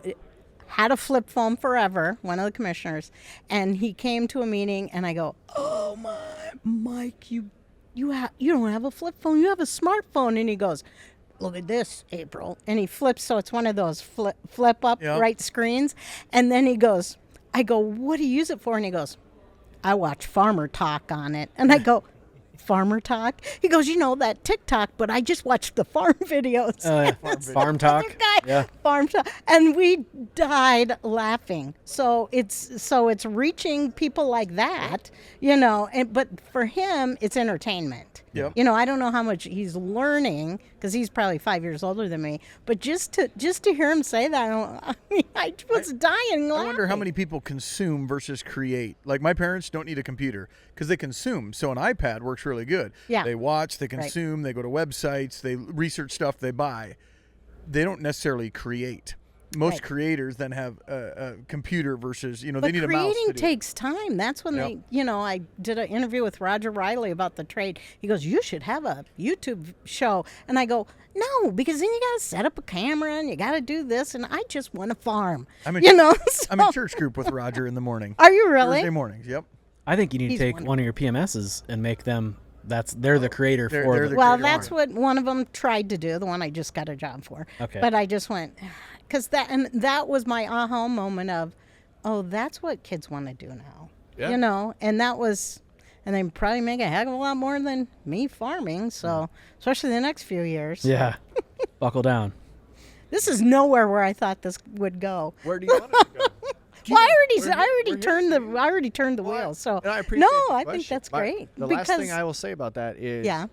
Speaker 5: had a flip phone forever, one of the commissioners, and he came to a meeting, and I go, "Oh my, Mike, you don't have a flip phone, you have a smartphone," and he goes, "Look at this, April," and he flips, so it's one of those flip up
Speaker 3: Yeah.
Speaker 5: right screens, and then he goes, I go, "What do you use it for?" And he goes, "I watch Farmer Talk on it," and I go, "Farmer Talk?" He goes, "You know that TikTok, but I just watched the farm videos."
Speaker 4: Farm talk.
Speaker 5: Other guy,
Speaker 4: Yeah.
Speaker 5: Farm Talk, and we died laughing. So it's reaching people like that, but for him, it's entertainment.
Speaker 3: Yep.
Speaker 5: I don't know how much he's learning because he's probably 5 years older than me. But just to hear him say that, I was dying laughing.
Speaker 3: I wonder how many people consume versus create. Like my parents don't need a computer because they consume. So an iPad works really good.
Speaker 5: Yeah.
Speaker 3: They watch, they consume, They go to websites, they research stuff, they buy. They don't necessarily create. Most
Speaker 5: Right.
Speaker 3: creators then have a computer versus, they
Speaker 5: But
Speaker 3: need a mouse
Speaker 5: creating
Speaker 3: to do it.
Speaker 5: takes time. That's when
Speaker 3: Yep.
Speaker 5: I did an interview with Roger Riley about the trade. He goes, "You should have a YouTube show." And I go, "No, because then you got to set up a camera and you got to do this. And I just want to farm."
Speaker 3: I'm in
Speaker 5: So-
Speaker 3: church group with Roger in the morning.
Speaker 5: Are you really?
Speaker 3: Thursday mornings, yep.
Speaker 4: I think you need
Speaker 5: He's
Speaker 4: to take
Speaker 5: wonderful.
Speaker 4: one of your PMSs and make them. They're the creator
Speaker 3: They're
Speaker 4: for
Speaker 3: the
Speaker 5: Well,
Speaker 3: creator
Speaker 5: that's
Speaker 3: line.
Speaker 5: what one of them tried to do, the one I just got a job for.
Speaker 4: Okay.
Speaker 5: But I just went, because that was my aha moment of, oh, that's what kids want to do now.
Speaker 2: Yeah.
Speaker 5: And that was, and they probably make a heck of a lot more than me farming. So, especially the next few years.
Speaker 4: Yeah. Buckle down.
Speaker 5: This is nowhere where I thought this would go.
Speaker 2: Where do you want it to go?
Speaker 5: Well, I
Speaker 2: we're
Speaker 5: already
Speaker 2: here
Speaker 5: turned
Speaker 2: for you.
Speaker 5: I already turned the
Speaker 2: Well,
Speaker 5: wheel. So
Speaker 2: and I appreciate
Speaker 5: no,
Speaker 2: the
Speaker 5: I think
Speaker 2: question.
Speaker 5: that's
Speaker 2: But
Speaker 5: great.
Speaker 2: The
Speaker 5: because
Speaker 2: last thing I will say about that is,
Speaker 5: yeah,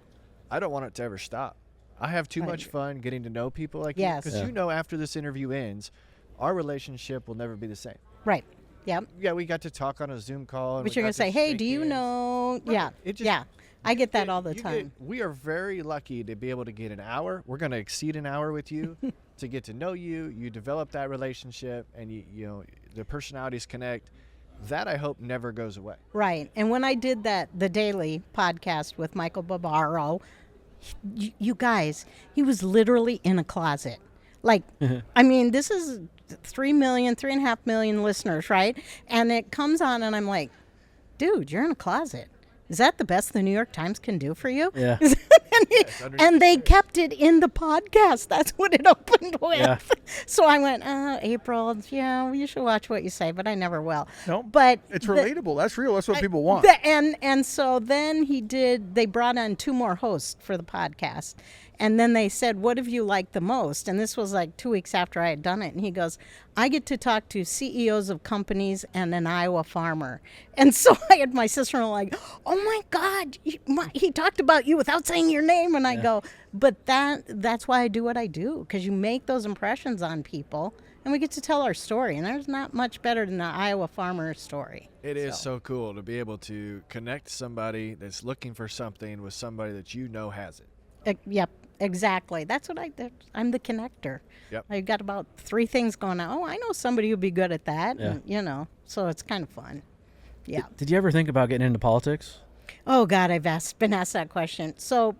Speaker 2: I don't want it to ever stop. I have too
Speaker 5: I
Speaker 2: much
Speaker 5: agree.
Speaker 2: fun getting to know people like
Speaker 5: Yes.
Speaker 2: you, because
Speaker 4: Yeah.
Speaker 2: after this interview ends, our relationship will never be the same.
Speaker 5: right, yeah.
Speaker 2: Yeah, we got to talk on a Zoom call. And
Speaker 5: But
Speaker 2: we
Speaker 5: you're
Speaker 2: got
Speaker 5: gonna say,
Speaker 2: to
Speaker 5: "Hey,
Speaker 2: shake
Speaker 5: do you
Speaker 2: hands.
Speaker 5: know?"
Speaker 2: Right.
Speaker 5: Yeah,
Speaker 2: It just-
Speaker 5: yeah. I get that all the time.
Speaker 2: We are very lucky to be able to get an hour. We're going to exceed an hour with you to get to know you. You develop that relationship, and the personalities connect. That I hope never goes away.
Speaker 5: Right. And when I did the daily podcast with Michael Barbaro, you guys, he was literally in a closet. Like, I mean, this is 3.5 million listeners, right? And it comes on and I'm like, "Dude, you're in a closet. Is that the best the New York Times can do for you?"
Speaker 4: Yeah.
Speaker 5: And they kept it in the podcast. That's what it opened with.
Speaker 4: Yeah.
Speaker 5: So I went, April, yeah, you should watch what you say, but I never will.
Speaker 3: No,
Speaker 5: But
Speaker 3: it's
Speaker 5: the-
Speaker 3: relatable. That's real. That's what people want.
Speaker 5: and so then they brought on 2 more hosts for the podcast. And then they said, "What have you liked the most?" And this was like 2 weeks after I had done it. And he goes, "I get to talk to CEOs of companies and an Iowa farmer." And so I had my sister-in-law like, "Oh my God, he talked about you without saying your name." And I go, "But that's why I do what I do, because you make those impressions on people. and we get to tell our story. And there's not much better than the Iowa farmer story.
Speaker 2: It is so cool to be able to connect somebody that's looking for something with somebody that has it.
Speaker 5: Yep, exactly. That's what I'm the connector.
Speaker 2: Yep.
Speaker 5: I've got about 3 things going on. Oh, I know somebody who'd be good at that.
Speaker 4: Yeah.
Speaker 5: And, so it's kind of fun. Yeah.
Speaker 4: Did you ever think about getting into politics?
Speaker 5: Oh, God, I've been asked that question. So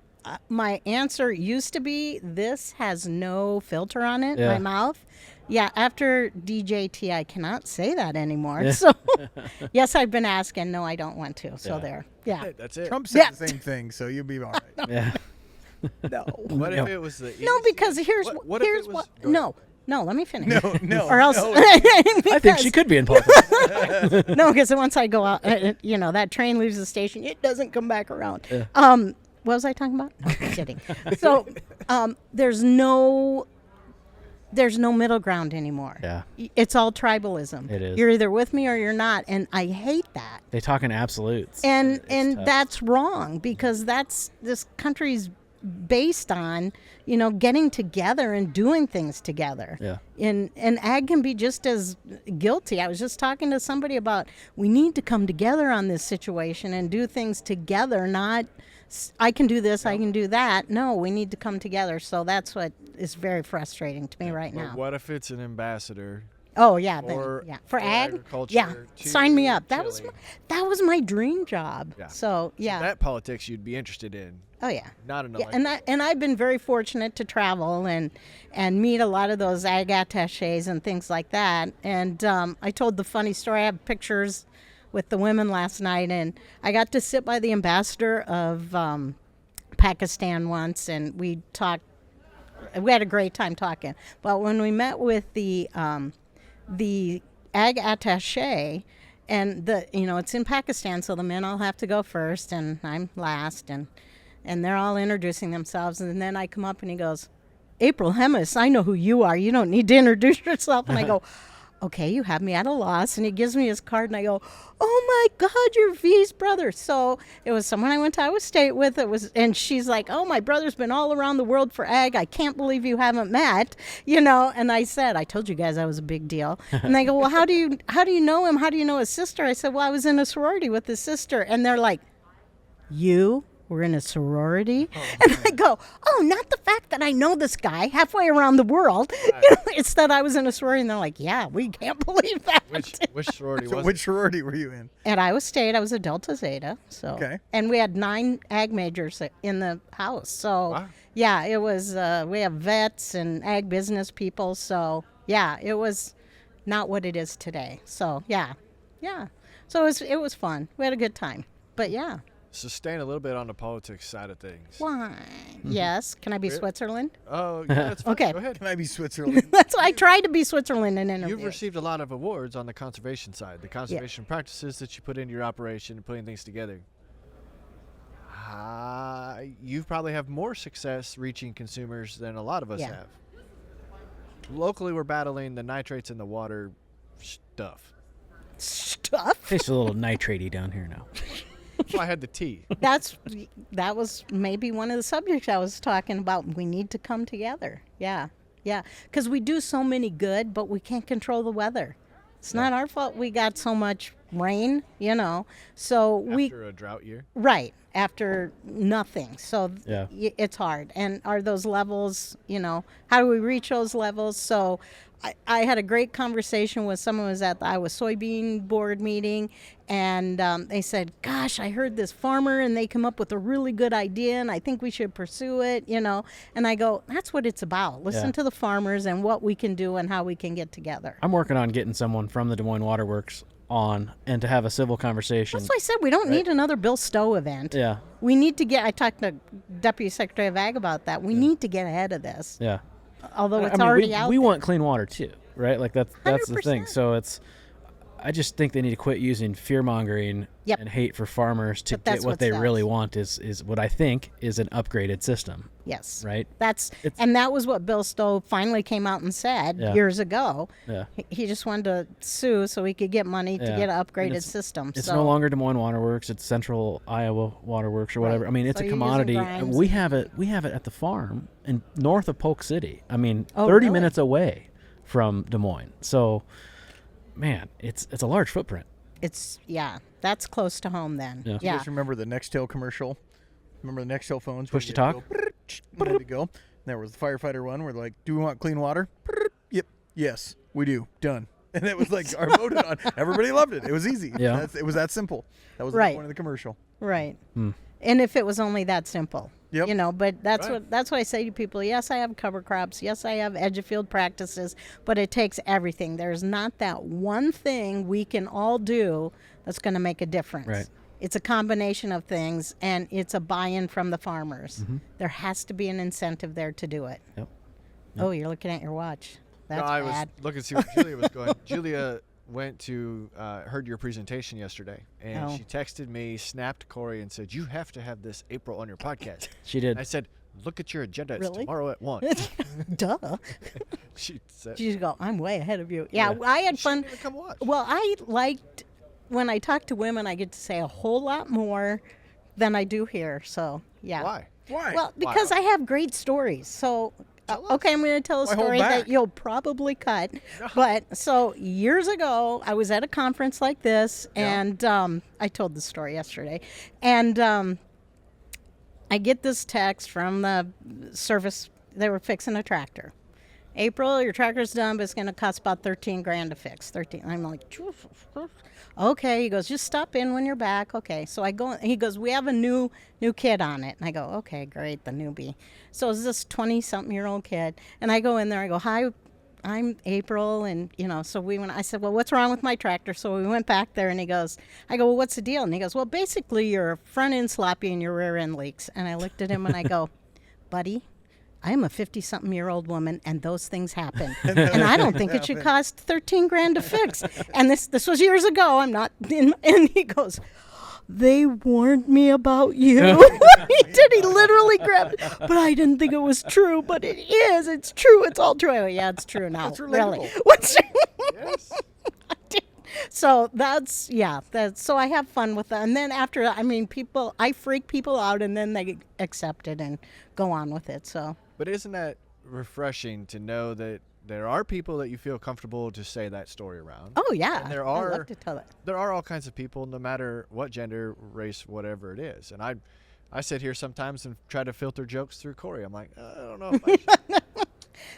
Speaker 5: my answer used to be, this has no filter on it,
Speaker 4: Yeah.
Speaker 5: my mouth. Yeah, after DJT, I cannot say that anymore. So, yes, I've been asking. No, I don't want to. So there. Yeah.
Speaker 2: Hey, that's it.
Speaker 3: Trump said the same thing, so you'll be all right.
Speaker 4: Yeah.
Speaker 3: No.
Speaker 2: What if it was the
Speaker 5: No, because here's
Speaker 2: what if it was- go ahead.
Speaker 5: No, let me finish.
Speaker 3: No.
Speaker 5: Or else,
Speaker 3: no.
Speaker 4: I think she could be in politics.
Speaker 5: no, because once I go out, that train leaves the station, it doesn't come back around.
Speaker 4: Yeah.
Speaker 5: What was I talking about? No, I'm kidding. So, there's no middle ground anymore.
Speaker 4: Yeah.
Speaker 5: It's all tribalism.
Speaker 4: It is.
Speaker 5: You're either with me or you're not, and I hate that.
Speaker 4: They talk in absolutes.
Speaker 5: And
Speaker 4: tough.
Speaker 5: that's wrong, because this country's based on getting together and doing things together.
Speaker 4: Yeah.
Speaker 5: And ag can be just as guilty. I was just talking to somebody about, we need to come together on this situation and do things together, not I can do this, I can do that. No, we need to come together. So that's what is very frustrating to me right
Speaker 2: But
Speaker 5: now.
Speaker 2: what if it's an ambassador?
Speaker 5: Oh yeah,
Speaker 2: For-
Speaker 5: for
Speaker 2: for
Speaker 5: ag,
Speaker 2: agriculture
Speaker 5: yeah,
Speaker 2: to
Speaker 5: sign me up. That
Speaker 2: Chile.
Speaker 5: was my dream job.
Speaker 2: Yeah.
Speaker 5: So yeah,
Speaker 2: That politics you'd be interested in,
Speaker 5: oh yeah.
Speaker 2: not an
Speaker 5: Yeah,
Speaker 2: election.
Speaker 5: and I've been very fortunate to travel and meet a lot of those ag attaches and things like that. And I told the funny story. I have pictures with the women last night, and I got to sit by the ambassador of Pakistan once, and we talked. We had a great time talking. But when we met with the ag attaché, and it's in Pakistan, so the men all have to go first, and I'm last, and they're all introducing themselves, and then I come up and he goes, "April Hemis, I know who you are. You don't need to introduce yourself." And I go, "Okay, you have me at a loss." And he gives me his card, and I go, "Oh my God, you're V's brother." So it was someone I went to Iowa State with. And she's like, "Oh, my brother's been all around the world for ag. I can't believe you haven't met." And I said, "I told you guys I was a big deal." And they go, "Well, how do you know him? How do you know his sister?" I said, "Well, I was in a sorority with his sister." And they're like, "You were in a sorority?" And I go, "Oh, not the fact that I know this guy halfway around the world. It's that I was in a sorority." And they're like, "Yeah, we can't believe that."
Speaker 2: Which sorority
Speaker 3: So
Speaker 2: was
Speaker 3: which sorority were you in?
Speaker 5: At Iowa State, I was a Delta Zeta. So,
Speaker 3: Okay.
Speaker 5: And we had 9 ag majors in the house. So,
Speaker 2: Wow.
Speaker 5: yeah, it was, we have vets and ag business people. So, yeah, it was not what it is today. So, yeah. So it was fun. We had a good time. But, yeah.
Speaker 2: So staying a little bit on the politics side of things.
Speaker 5: Why? Yes. Can I be Switzerland?
Speaker 2: Oh, yeah, that's fine.
Speaker 5: Okay.
Speaker 2: Go ahead.
Speaker 3: Can I be Switzerland?
Speaker 5: That's why I tried to be Switzerland in an interview.
Speaker 2: You've received a lot of awards on the conservation side, the conservation practices that you put into your operation and putting things together. You probably have more success reaching consumers than a lot of us
Speaker 5: Yeah.
Speaker 2: have. Locally, we're battling the nitrates in the water stuff.
Speaker 5: Stuff?
Speaker 4: Tastes a little nitratey down here now.
Speaker 2: That's why I had the tea.
Speaker 5: That was maybe one of the subjects I was talking about. We need to come together. Yeah. Because we do so many good, but we can't control the weather. It's not our fault we got so much rain, So
Speaker 2: After a drought year.
Speaker 5: right after nothing. So
Speaker 4: Yeah.
Speaker 5: it's hard. And are those levels? How do we reach those levels? So I had a great conversation with someone who was at the Iowa Soybean board meeting, and they said, "Gosh, I heard this farmer, and they come up with a really good idea, and I think we should pursue it." And I go, "That's what it's about. Listen
Speaker 4: Yeah.
Speaker 5: to the farmers and what we can do and how we can get together."
Speaker 4: I'm working on getting someone from the Des Moines Waterworks on and to have a civil conversation.
Speaker 5: That's why I said we don't need another Bill Stowe event.
Speaker 4: Yeah.
Speaker 5: We need to I talked to Deputy Secretary of Ag about that. We need to get ahead of this.
Speaker 4: Yeah.
Speaker 5: Although it's
Speaker 4: I mean,
Speaker 5: already
Speaker 4: we,
Speaker 5: out
Speaker 4: we
Speaker 5: there.
Speaker 4: want clean water too, right? Like that's the thing.
Speaker 5: 100%.
Speaker 4: So I just think they need to quit using fear mongering
Speaker 5: Yep.
Speaker 4: and hate for farmers to
Speaker 5: But that's
Speaker 4: get what
Speaker 5: what
Speaker 4: they
Speaker 5: sells.
Speaker 4: really want is what I think is an upgraded system,
Speaker 5: Yes.
Speaker 4: right?
Speaker 5: And that was what Bill Stowe finally came out and said
Speaker 4: Yeah.
Speaker 5: years ago.
Speaker 4: Yeah.
Speaker 5: He just wanted to sue so he could get money to
Speaker 4: Yeah.
Speaker 5: get an
Speaker 4: And
Speaker 5: upgraded
Speaker 4: it's-
Speaker 5: system.
Speaker 4: It's
Speaker 5: so
Speaker 4: no longer Des Moines Waterworks. It's Central Iowa Waterworks or whatever.
Speaker 5: Right.
Speaker 4: I mean, it's
Speaker 5: So
Speaker 4: a
Speaker 5: you're using
Speaker 4: commodity.
Speaker 5: Grimes
Speaker 4: We
Speaker 5: and-
Speaker 4: have it. We have it at the farm in north of Polk City. I mean,
Speaker 5: Oh,
Speaker 4: 30
Speaker 5: really?
Speaker 4: minutes away from Des Moines. So, man, it's a large footprint.
Speaker 5: That's close to home then.
Speaker 4: Yeah.
Speaker 3: You guys remember the Nextel commercial? Remember the Nextel phones?
Speaker 4: Push to talk?
Speaker 3: There we go. And there was the firefighter one where they're like, do we want clean water? Yep. Yes, we do. Done. And it was like our voted on. Everybody loved it. It was easy.
Speaker 4: Yeah.
Speaker 3: It was that simple. That was the
Speaker 5: Right.
Speaker 3: point of the commercial.
Speaker 5: Right. And if it was only that simple.
Speaker 3: Yep.
Speaker 5: You know, but that's
Speaker 2: Right.
Speaker 5: what I say to people. Yes, I have cover crops. Yes, I have edge of field practices, but it takes everything. There's not that one thing we can all do that's going to make a difference.
Speaker 4: Right.
Speaker 5: It's a combination of things, and it's a buy-in from the farmers. There has to be an incentive there to do it.
Speaker 4: Yep.
Speaker 5: Oh, you're looking at your watch. That's
Speaker 2: no, I
Speaker 5: bad.
Speaker 2: was looking to see where Julia was going. Julia went to heard your presentation yesterday, and
Speaker 5: Oh.
Speaker 2: she texted me, snapped Corey, and said, "You have to have this April on your podcast."
Speaker 4: She did.
Speaker 2: I said, "Look at your agenda. It's
Speaker 5: Really?
Speaker 2: tomorrow at 1."
Speaker 5: Duh.
Speaker 2: She said,
Speaker 5: You just go, I'm way ahead of you. Yeah, I had
Speaker 2: "She
Speaker 5: fun.
Speaker 2: didn't even come watch."
Speaker 5: Well, I liked when I talk to women, I get to say a whole lot more than I do here. So, yeah.
Speaker 2: Why?
Speaker 3: Why?
Speaker 5: Well, because I have great stories. So, okay, I'm going to tell a
Speaker 3: Why hold
Speaker 5: story
Speaker 3: back?
Speaker 5: that you'll probably cut. But so years ago, I was at a conference like this, and I told the story yesterday. And I get this text from the service. They were fixing a tractor. April, your tractor's done, but it's going to cost about $13,000 to fix. 13. I'm like, okay. He goes, just stop in when you're back. Okay. So I go. He goes, we have a new kid on it. And I go, okay, great, the newbie. So it's this 20-something-year-old kid, and I go in there. I go, hi, I'm April, and so we went. I said, well, what's wrong with my tractor? So we went back there, and he goes, I go, well, what's the deal? And he goes, well, basically your front end sloppy and your rear end leaks. And I looked at him and I go, buddy, I am a 50-something-year-old woman, and those things happen. And I don't think it should cost $13,000 to fix. And this was years ago. I'm not. And he goes, they warned me about you. He did. He literally grabbed it. But I didn't think it was true. But it is. It's true. It's all true. I go, yeah, it's true now.
Speaker 3: That's
Speaker 5: really.
Speaker 3: relatable.
Speaker 5: What's
Speaker 2: Yes.
Speaker 5: So that's so I have fun with that. And then after, I freak people out, and then they accept it and go on with it. So.
Speaker 2: But isn't that refreshing to know that there are people that you feel comfortable to say that story around?
Speaker 5: Oh yeah.
Speaker 2: And there
Speaker 5: I
Speaker 2: are
Speaker 5: love to tell that.
Speaker 2: there are all kinds of people, no matter what gender, race, whatever it is. And I sit here sometimes and try to filter jokes through Corey. I'm like, I don't know if I should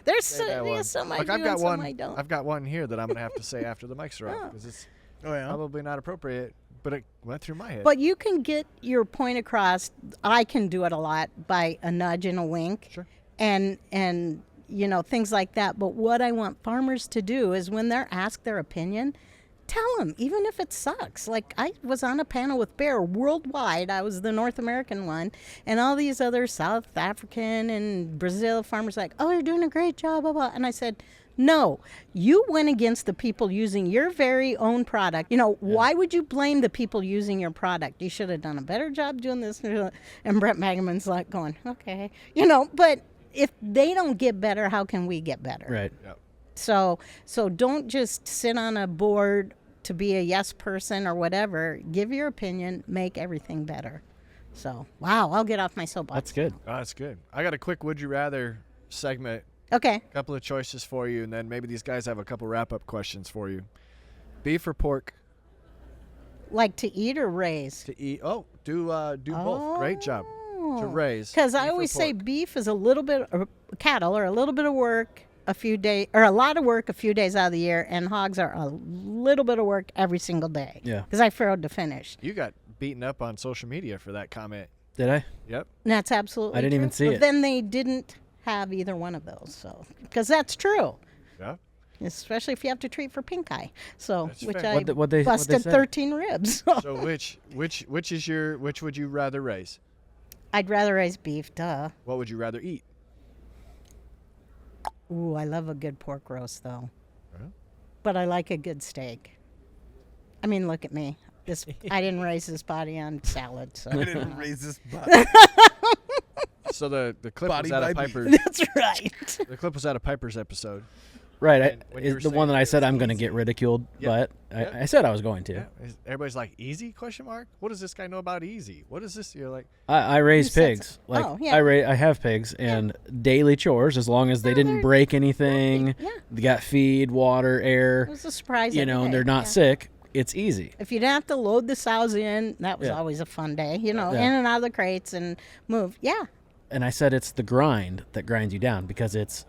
Speaker 5: There's
Speaker 2: say that one.
Speaker 5: some I
Speaker 2: Like,
Speaker 5: do
Speaker 2: I've got
Speaker 5: and some
Speaker 2: one.
Speaker 5: I don't.
Speaker 2: I've got one here that I'm gonna have to say after the mics are off because it's
Speaker 3: Oh, yeah.
Speaker 2: probably not appropriate, but it went through my head.
Speaker 5: But you can get your point across. I can do it a lot by a nudge and a wink.
Speaker 2: Sure.
Speaker 5: And things like that. But what I want farmers to do is when they're asked their opinion, tell them, even if it sucks. Like, I was on a panel with Bayer worldwide. I was the North American one. And all these other South African and Brazil farmers like, oh, you're doing a great job. Blah, blah. And I said, no, you went against the people using your very own product. Why would you blame the people using your product? You should have done a better job doing this. And Brett Magaman's like going, okay. But if they don't get better, how can we get better?
Speaker 4: Right.
Speaker 2: Yep.
Speaker 5: So don't just sit on a board to be a yes person or whatever. Give your opinion, make everything better. So, wow, I'll get off my soapbox.
Speaker 4: That's good.
Speaker 2: Oh, that's good. I got a quick Would You Rather segment.
Speaker 5: Okay.
Speaker 2: A couple of choices for you, and then maybe these guys have a couple wrap-up questions for you. Beef or pork
Speaker 5: Like to eat or raise?
Speaker 2: to eat? Oh, do both. Great job. To raise.
Speaker 5: Because I
Speaker 2: beef or
Speaker 5: always say
Speaker 2: pork?
Speaker 5: beef is a little bit, or cattle are a little bit of work a few days, or a lot of work a few days out of the year, and hogs are a little bit of work every single day.
Speaker 4: Yeah.
Speaker 5: Because I farrowed to finish.
Speaker 2: You got beaten up on social media for that comment.
Speaker 4: Did I?
Speaker 2: Yep.
Speaker 5: And that's absolutely
Speaker 4: I didn't
Speaker 5: true.
Speaker 4: even see
Speaker 5: But
Speaker 4: it.
Speaker 5: then they didn't have either one of those. So, because that's true.
Speaker 2: Yeah.
Speaker 5: Especially if you have to treat for pink eye. So,
Speaker 2: That's
Speaker 5: which
Speaker 2: fair.
Speaker 5: I
Speaker 4: What'd they
Speaker 5: busted
Speaker 4: say?
Speaker 5: 13 ribs.
Speaker 2: So which would you rather raise?
Speaker 5: I'd rather raise beef, duh.
Speaker 2: What would you rather eat?
Speaker 5: Ooh, I love a good pork roast, though.
Speaker 2: Yeah.
Speaker 5: But I like a good steak. I mean, look at me. I didn't raise this body on salad, so.
Speaker 3: I didn't raise this butt.
Speaker 2: So the clip
Speaker 3: Body
Speaker 2: was out of
Speaker 3: by beef.
Speaker 2: Piper's.
Speaker 5: That's right.
Speaker 2: The clip was out of Piper's episode.
Speaker 4: Right.
Speaker 2: And when you were
Speaker 4: The one that
Speaker 2: saying
Speaker 4: I
Speaker 2: it
Speaker 4: said
Speaker 2: was
Speaker 4: I'm going to
Speaker 2: easy.
Speaker 4: get ridiculed,
Speaker 2: Yeah.
Speaker 4: but
Speaker 2: Yeah.
Speaker 4: I said I was going to.
Speaker 2: Yeah. Everybody's like, easy? Question mark. What does this guy know about easy? What is this? You're like,
Speaker 4: I raise
Speaker 5: You said
Speaker 4: pigs. Like
Speaker 5: oh, yeah.
Speaker 4: I have pigs, and daily chores, as long as they didn't
Speaker 5: they're
Speaker 4: break anything,
Speaker 5: yeah.
Speaker 4: they got feed, water, air,
Speaker 5: It was a surprise.
Speaker 4: you
Speaker 5: every
Speaker 4: know, and
Speaker 5: day.
Speaker 4: they're not
Speaker 5: Yeah.
Speaker 4: sick. It's easy.
Speaker 5: If you didn't have to load the sows in, that was
Speaker 4: Yeah.
Speaker 5: always a fun day. You know,
Speaker 4: Yeah.
Speaker 5: in and out of the crates and move. Yeah.
Speaker 4: And I said it's the grind that grinds you down, because it's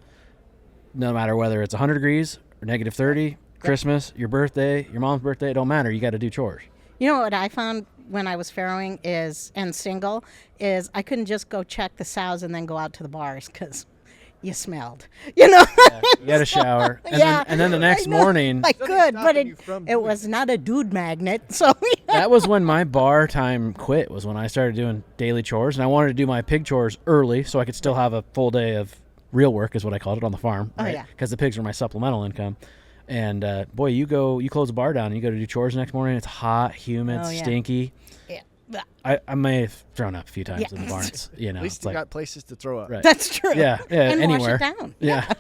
Speaker 4: no matter whether it's 100 degrees or negative 30, Christmas, your birthday, your mom's birthday, it don't matter. You got to do chores.
Speaker 5: You know what I found when I was farrowing and single is I couldn't just go check the sows and then go out to the bars because you smelled. You know.
Speaker 4: You got to shower, and
Speaker 5: Yeah,
Speaker 4: then the next
Speaker 5: I know.
Speaker 4: morning.
Speaker 5: I
Speaker 2: Nothing's
Speaker 5: could, but
Speaker 2: stopping you from
Speaker 5: it
Speaker 2: doing
Speaker 5: was not a dude magnet. So
Speaker 4: That was when my bar time quit, was when I started doing daily chores, and I wanted to do my pig chores early so I could still have a full day of real work, is what I called it, on the farm.
Speaker 5: Oh,
Speaker 4: right?
Speaker 5: yeah.
Speaker 4: Because the pigs were my supplemental income. And boy, you close the bar down and you go to do chores the next morning. It's hot, humid,
Speaker 5: Oh, yeah.
Speaker 4: stinky.
Speaker 5: yeah,
Speaker 4: I may have thrown up a few times
Speaker 5: Yeah.
Speaker 4: in the barns. You know,
Speaker 2: at least
Speaker 4: it's
Speaker 2: you
Speaker 4: like,
Speaker 2: got places to throw up.
Speaker 4: right.
Speaker 5: that's true.
Speaker 4: Yeah,
Speaker 5: and
Speaker 4: anywhere.
Speaker 5: wash it down.
Speaker 4: Yeah.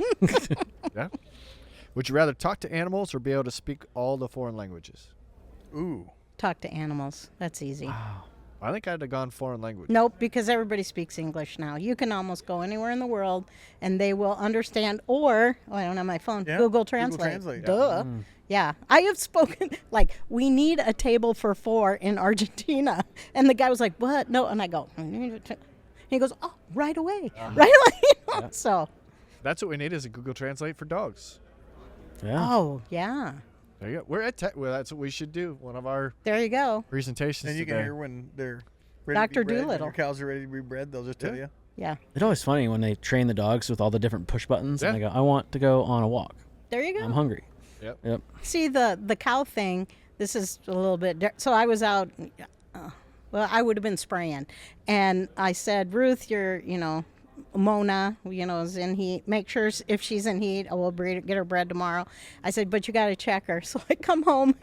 Speaker 2: Yeah. Would you rather talk to animals or be able to speak all the foreign languages?
Speaker 3: Ooh.
Speaker 5: Talk to animals. That's easy.
Speaker 2: I think I'd have gone foreign language.
Speaker 5: Nope, because everybody speaks English now. You can almost go anywhere in the world and they will understand, or, I don't have my phone,
Speaker 3: Yeah,
Speaker 5: Google
Speaker 3: Google
Speaker 5: Translate.
Speaker 3: Translate.
Speaker 5: Duh. Yeah. I have spoken, like, we need a table for 4 in Argentina. And the guy was like, what? No. And I go, he goes, oh, right away. Right away. So,
Speaker 2: That's what we need, is a Google Translate for dogs.
Speaker 4: Yeah.
Speaker 5: oh, yeah.
Speaker 2: There you go. We're at well, that's what we should do. One of our
Speaker 5: There you go.
Speaker 2: presentations
Speaker 3: And you
Speaker 2: today.
Speaker 3: can hear when they're ready
Speaker 5: Dr.
Speaker 3: to be bred, when
Speaker 5: Dolittle.
Speaker 3: your cows are ready to be bred, they'll just tell you.
Speaker 5: Yeah.
Speaker 4: It's always funny when they train the dogs with all the different push buttons, and
Speaker 2: Yeah.
Speaker 4: they go, I want to go on a walk.
Speaker 5: There you go.
Speaker 4: I'm hungry.
Speaker 2: Yep.
Speaker 4: Yep.
Speaker 5: See, the cow thing, this is a little bit so I was out, well, I would have been spraying, and I said, Ruth, you're, Mona, is in heat. Make sure if she's in heat, I will get her bred tomorrow. I said, but you got to check her. So I come home.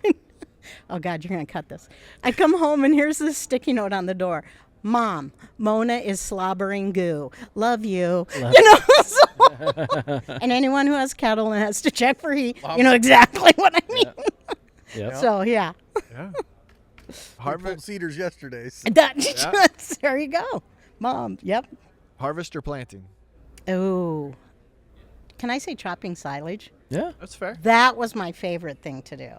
Speaker 5: Oh, God, you're going to cut this. I come home, and here's this sticky note on the door. Mom, Mona is slobbering goo. Love you. So, and anyone who has cattle and has to check for heat, you know exactly what I mean.
Speaker 4: Yep.
Speaker 5: So, yeah.
Speaker 2: Yeah.
Speaker 3: We pulled
Speaker 2: Harvest,
Speaker 3: cedars yesterday. So
Speaker 5: There you go. Mom, yep.
Speaker 2: harvest or planting?
Speaker 5: Ooh. Can I say chopping silage?
Speaker 4: Yeah.
Speaker 2: That's fair.
Speaker 5: That was my favorite thing to do.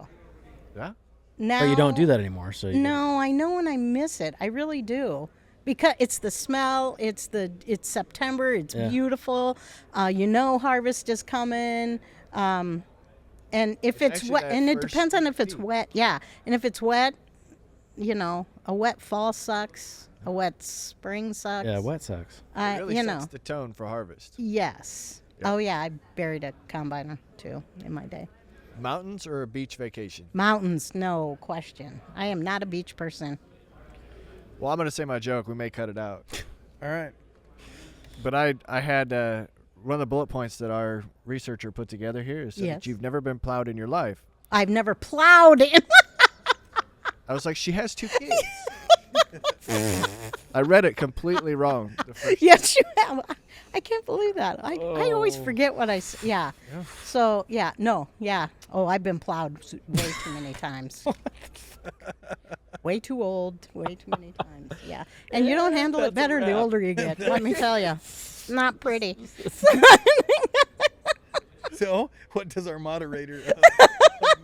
Speaker 2: Yeah.
Speaker 5: Now,
Speaker 4: But you don't do that anymore, so you
Speaker 5: No, I know, and I miss it. I really do. Because it's the smell, it's September, it's
Speaker 4: Yeah.
Speaker 5: beautiful. Harvest is coming. And if it's
Speaker 2: actually
Speaker 5: wet,
Speaker 2: that
Speaker 5: and it
Speaker 2: first
Speaker 5: depends on if it's
Speaker 2: heat.
Speaker 5: wet, yeah. And if it's wet, a wet fall sucks, a wet spring sucks.
Speaker 4: Yeah, wet sucks.
Speaker 2: It really sets the tone for harvest.
Speaker 5: Yes.
Speaker 2: Yeah.
Speaker 5: Oh yeah, I buried a combine or 2 in my day.
Speaker 2: Mountains or a beach vacation?
Speaker 5: Mountains, no question. I am not a beach person.
Speaker 2: Well, I'm going to say my joke. We may cut it out.
Speaker 3: all right.
Speaker 2: But I had one of the bullet points that our researcher put together here is
Speaker 5: Yes.
Speaker 2: that you've never been plowed in your life.
Speaker 5: I've never plowed in.
Speaker 2: I was like, she has 2 kids. I read it completely wrong. The first
Speaker 5: Yes, you have. I can't believe that. I always forget what yeah. So, yeah, no, yeah. Oh, I've been plowed way too many times. Way too old, way too many times, yeah. And you don't handle it better the older you get, let me tell you. Not pretty.
Speaker 3: So, what does our moderator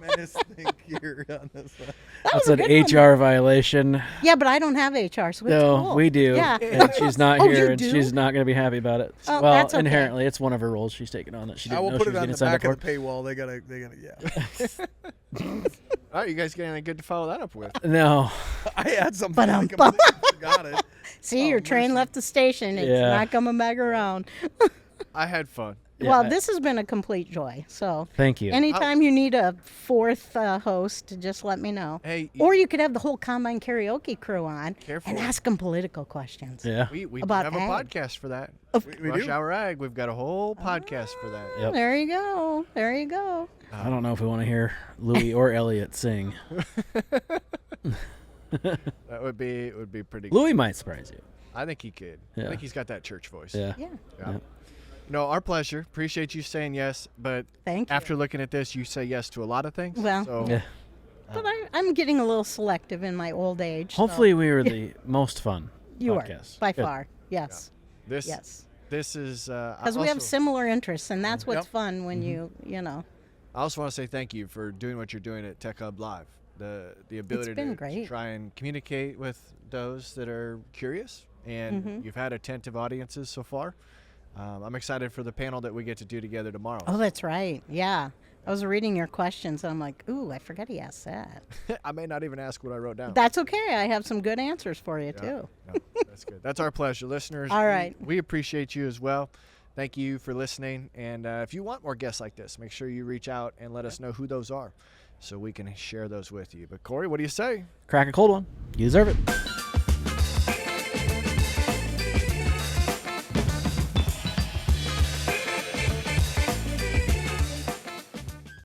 Speaker 3: Menace think here on this one?
Speaker 4: That's
Speaker 5: was a
Speaker 4: an
Speaker 5: good one.
Speaker 4: HR violation.
Speaker 5: Yeah, but I don't have HR, so it's
Speaker 4: No,
Speaker 5: cool.
Speaker 4: we do.
Speaker 5: Yeah.
Speaker 4: And she's not
Speaker 5: Oh,
Speaker 4: here,
Speaker 5: you
Speaker 4: and
Speaker 5: do?
Speaker 4: she's not going to be happy about it.
Speaker 5: Oh,
Speaker 4: well,
Speaker 5: that's okay.
Speaker 4: inherently, it's one of her roles she's taken on that she
Speaker 3: I
Speaker 4: didn't
Speaker 3: will
Speaker 4: know
Speaker 3: put
Speaker 4: she
Speaker 3: it
Speaker 4: was
Speaker 3: on
Speaker 4: getting
Speaker 3: the
Speaker 4: signed up
Speaker 3: back
Speaker 4: for.
Speaker 3: of the paywall. They gotta, yeah.
Speaker 2: All right, you guys got anything good to follow that up with?
Speaker 4: No.
Speaker 3: I had something.
Speaker 5: But
Speaker 3: I
Speaker 5: I'm
Speaker 3: completely forgot it.
Speaker 5: See, your train
Speaker 3: mercy.
Speaker 5: left the station. It's
Speaker 4: Yeah.
Speaker 5: not coming back around.
Speaker 2: I had fun.
Speaker 4: Yeah,
Speaker 5: Well, this has been a complete joy. So,
Speaker 4: Thank you.
Speaker 5: anytime you need a 4th host, just let me know.
Speaker 2: Hey,
Speaker 5: Or you could have the whole Combine Karaoke crew on
Speaker 2: Careful.
Speaker 5: and ask them political questions.
Speaker 4: yeah.
Speaker 2: we
Speaker 5: About
Speaker 2: have a
Speaker 5: ag.
Speaker 2: podcast for that.
Speaker 3: We
Speaker 2: Rush
Speaker 3: do.
Speaker 2: Hour Ag. We've got a whole podcast for that.
Speaker 4: Yep.
Speaker 5: There you go. There you go.
Speaker 4: I don't know if we want to hear Louis or Elliot sing.
Speaker 2: That would be pretty good.
Speaker 4: Louis might surprise you.
Speaker 2: I think he could.
Speaker 4: Yeah.
Speaker 2: I think he's got that church voice.
Speaker 4: Yeah.
Speaker 5: Yeah.
Speaker 2: Yeah. No, our pleasure. Appreciate you saying yes, but
Speaker 5: Thank you.
Speaker 2: after looking at this, you say yes to a lot of things.
Speaker 5: Well,
Speaker 2: so,
Speaker 4: Yeah.
Speaker 5: But I'm getting a little selective in my old age. so-
Speaker 4: Hopefully, we were the most fun
Speaker 5: you
Speaker 4: podcast.
Speaker 5: are by
Speaker 4: Good.
Speaker 5: far. Yes.
Speaker 2: this
Speaker 5: Yes.
Speaker 2: this is
Speaker 5: Because we have similar interests, and that's what's
Speaker 3: Yep.
Speaker 5: fun when you know.
Speaker 2: I also want to say thank you for doing what you're doing at TechHub Live. The ability
Speaker 5: been
Speaker 2: to
Speaker 5: great.
Speaker 2: try and communicate with those that are curious, and you've had attentive audiences so far. I'm excited for the panel that we get to do together tomorrow.
Speaker 5: Oh, that's right. Yeah. I was reading your questions, and I'm like, ooh, I forgot he asked that.
Speaker 2: I may not even ask what I wrote down.
Speaker 5: That's okay. I have some good answers for you,
Speaker 2: Yeah,
Speaker 5: too.
Speaker 2: no, that's good. That's our pleasure, listeners.
Speaker 5: All right.
Speaker 2: We appreciate you as well. Thank you for listening. And if you want more guests like this, make sure you reach out and let us know who those are so we can share those with you. But Corey, what do you say?
Speaker 4: Crack a cold one. You deserve it.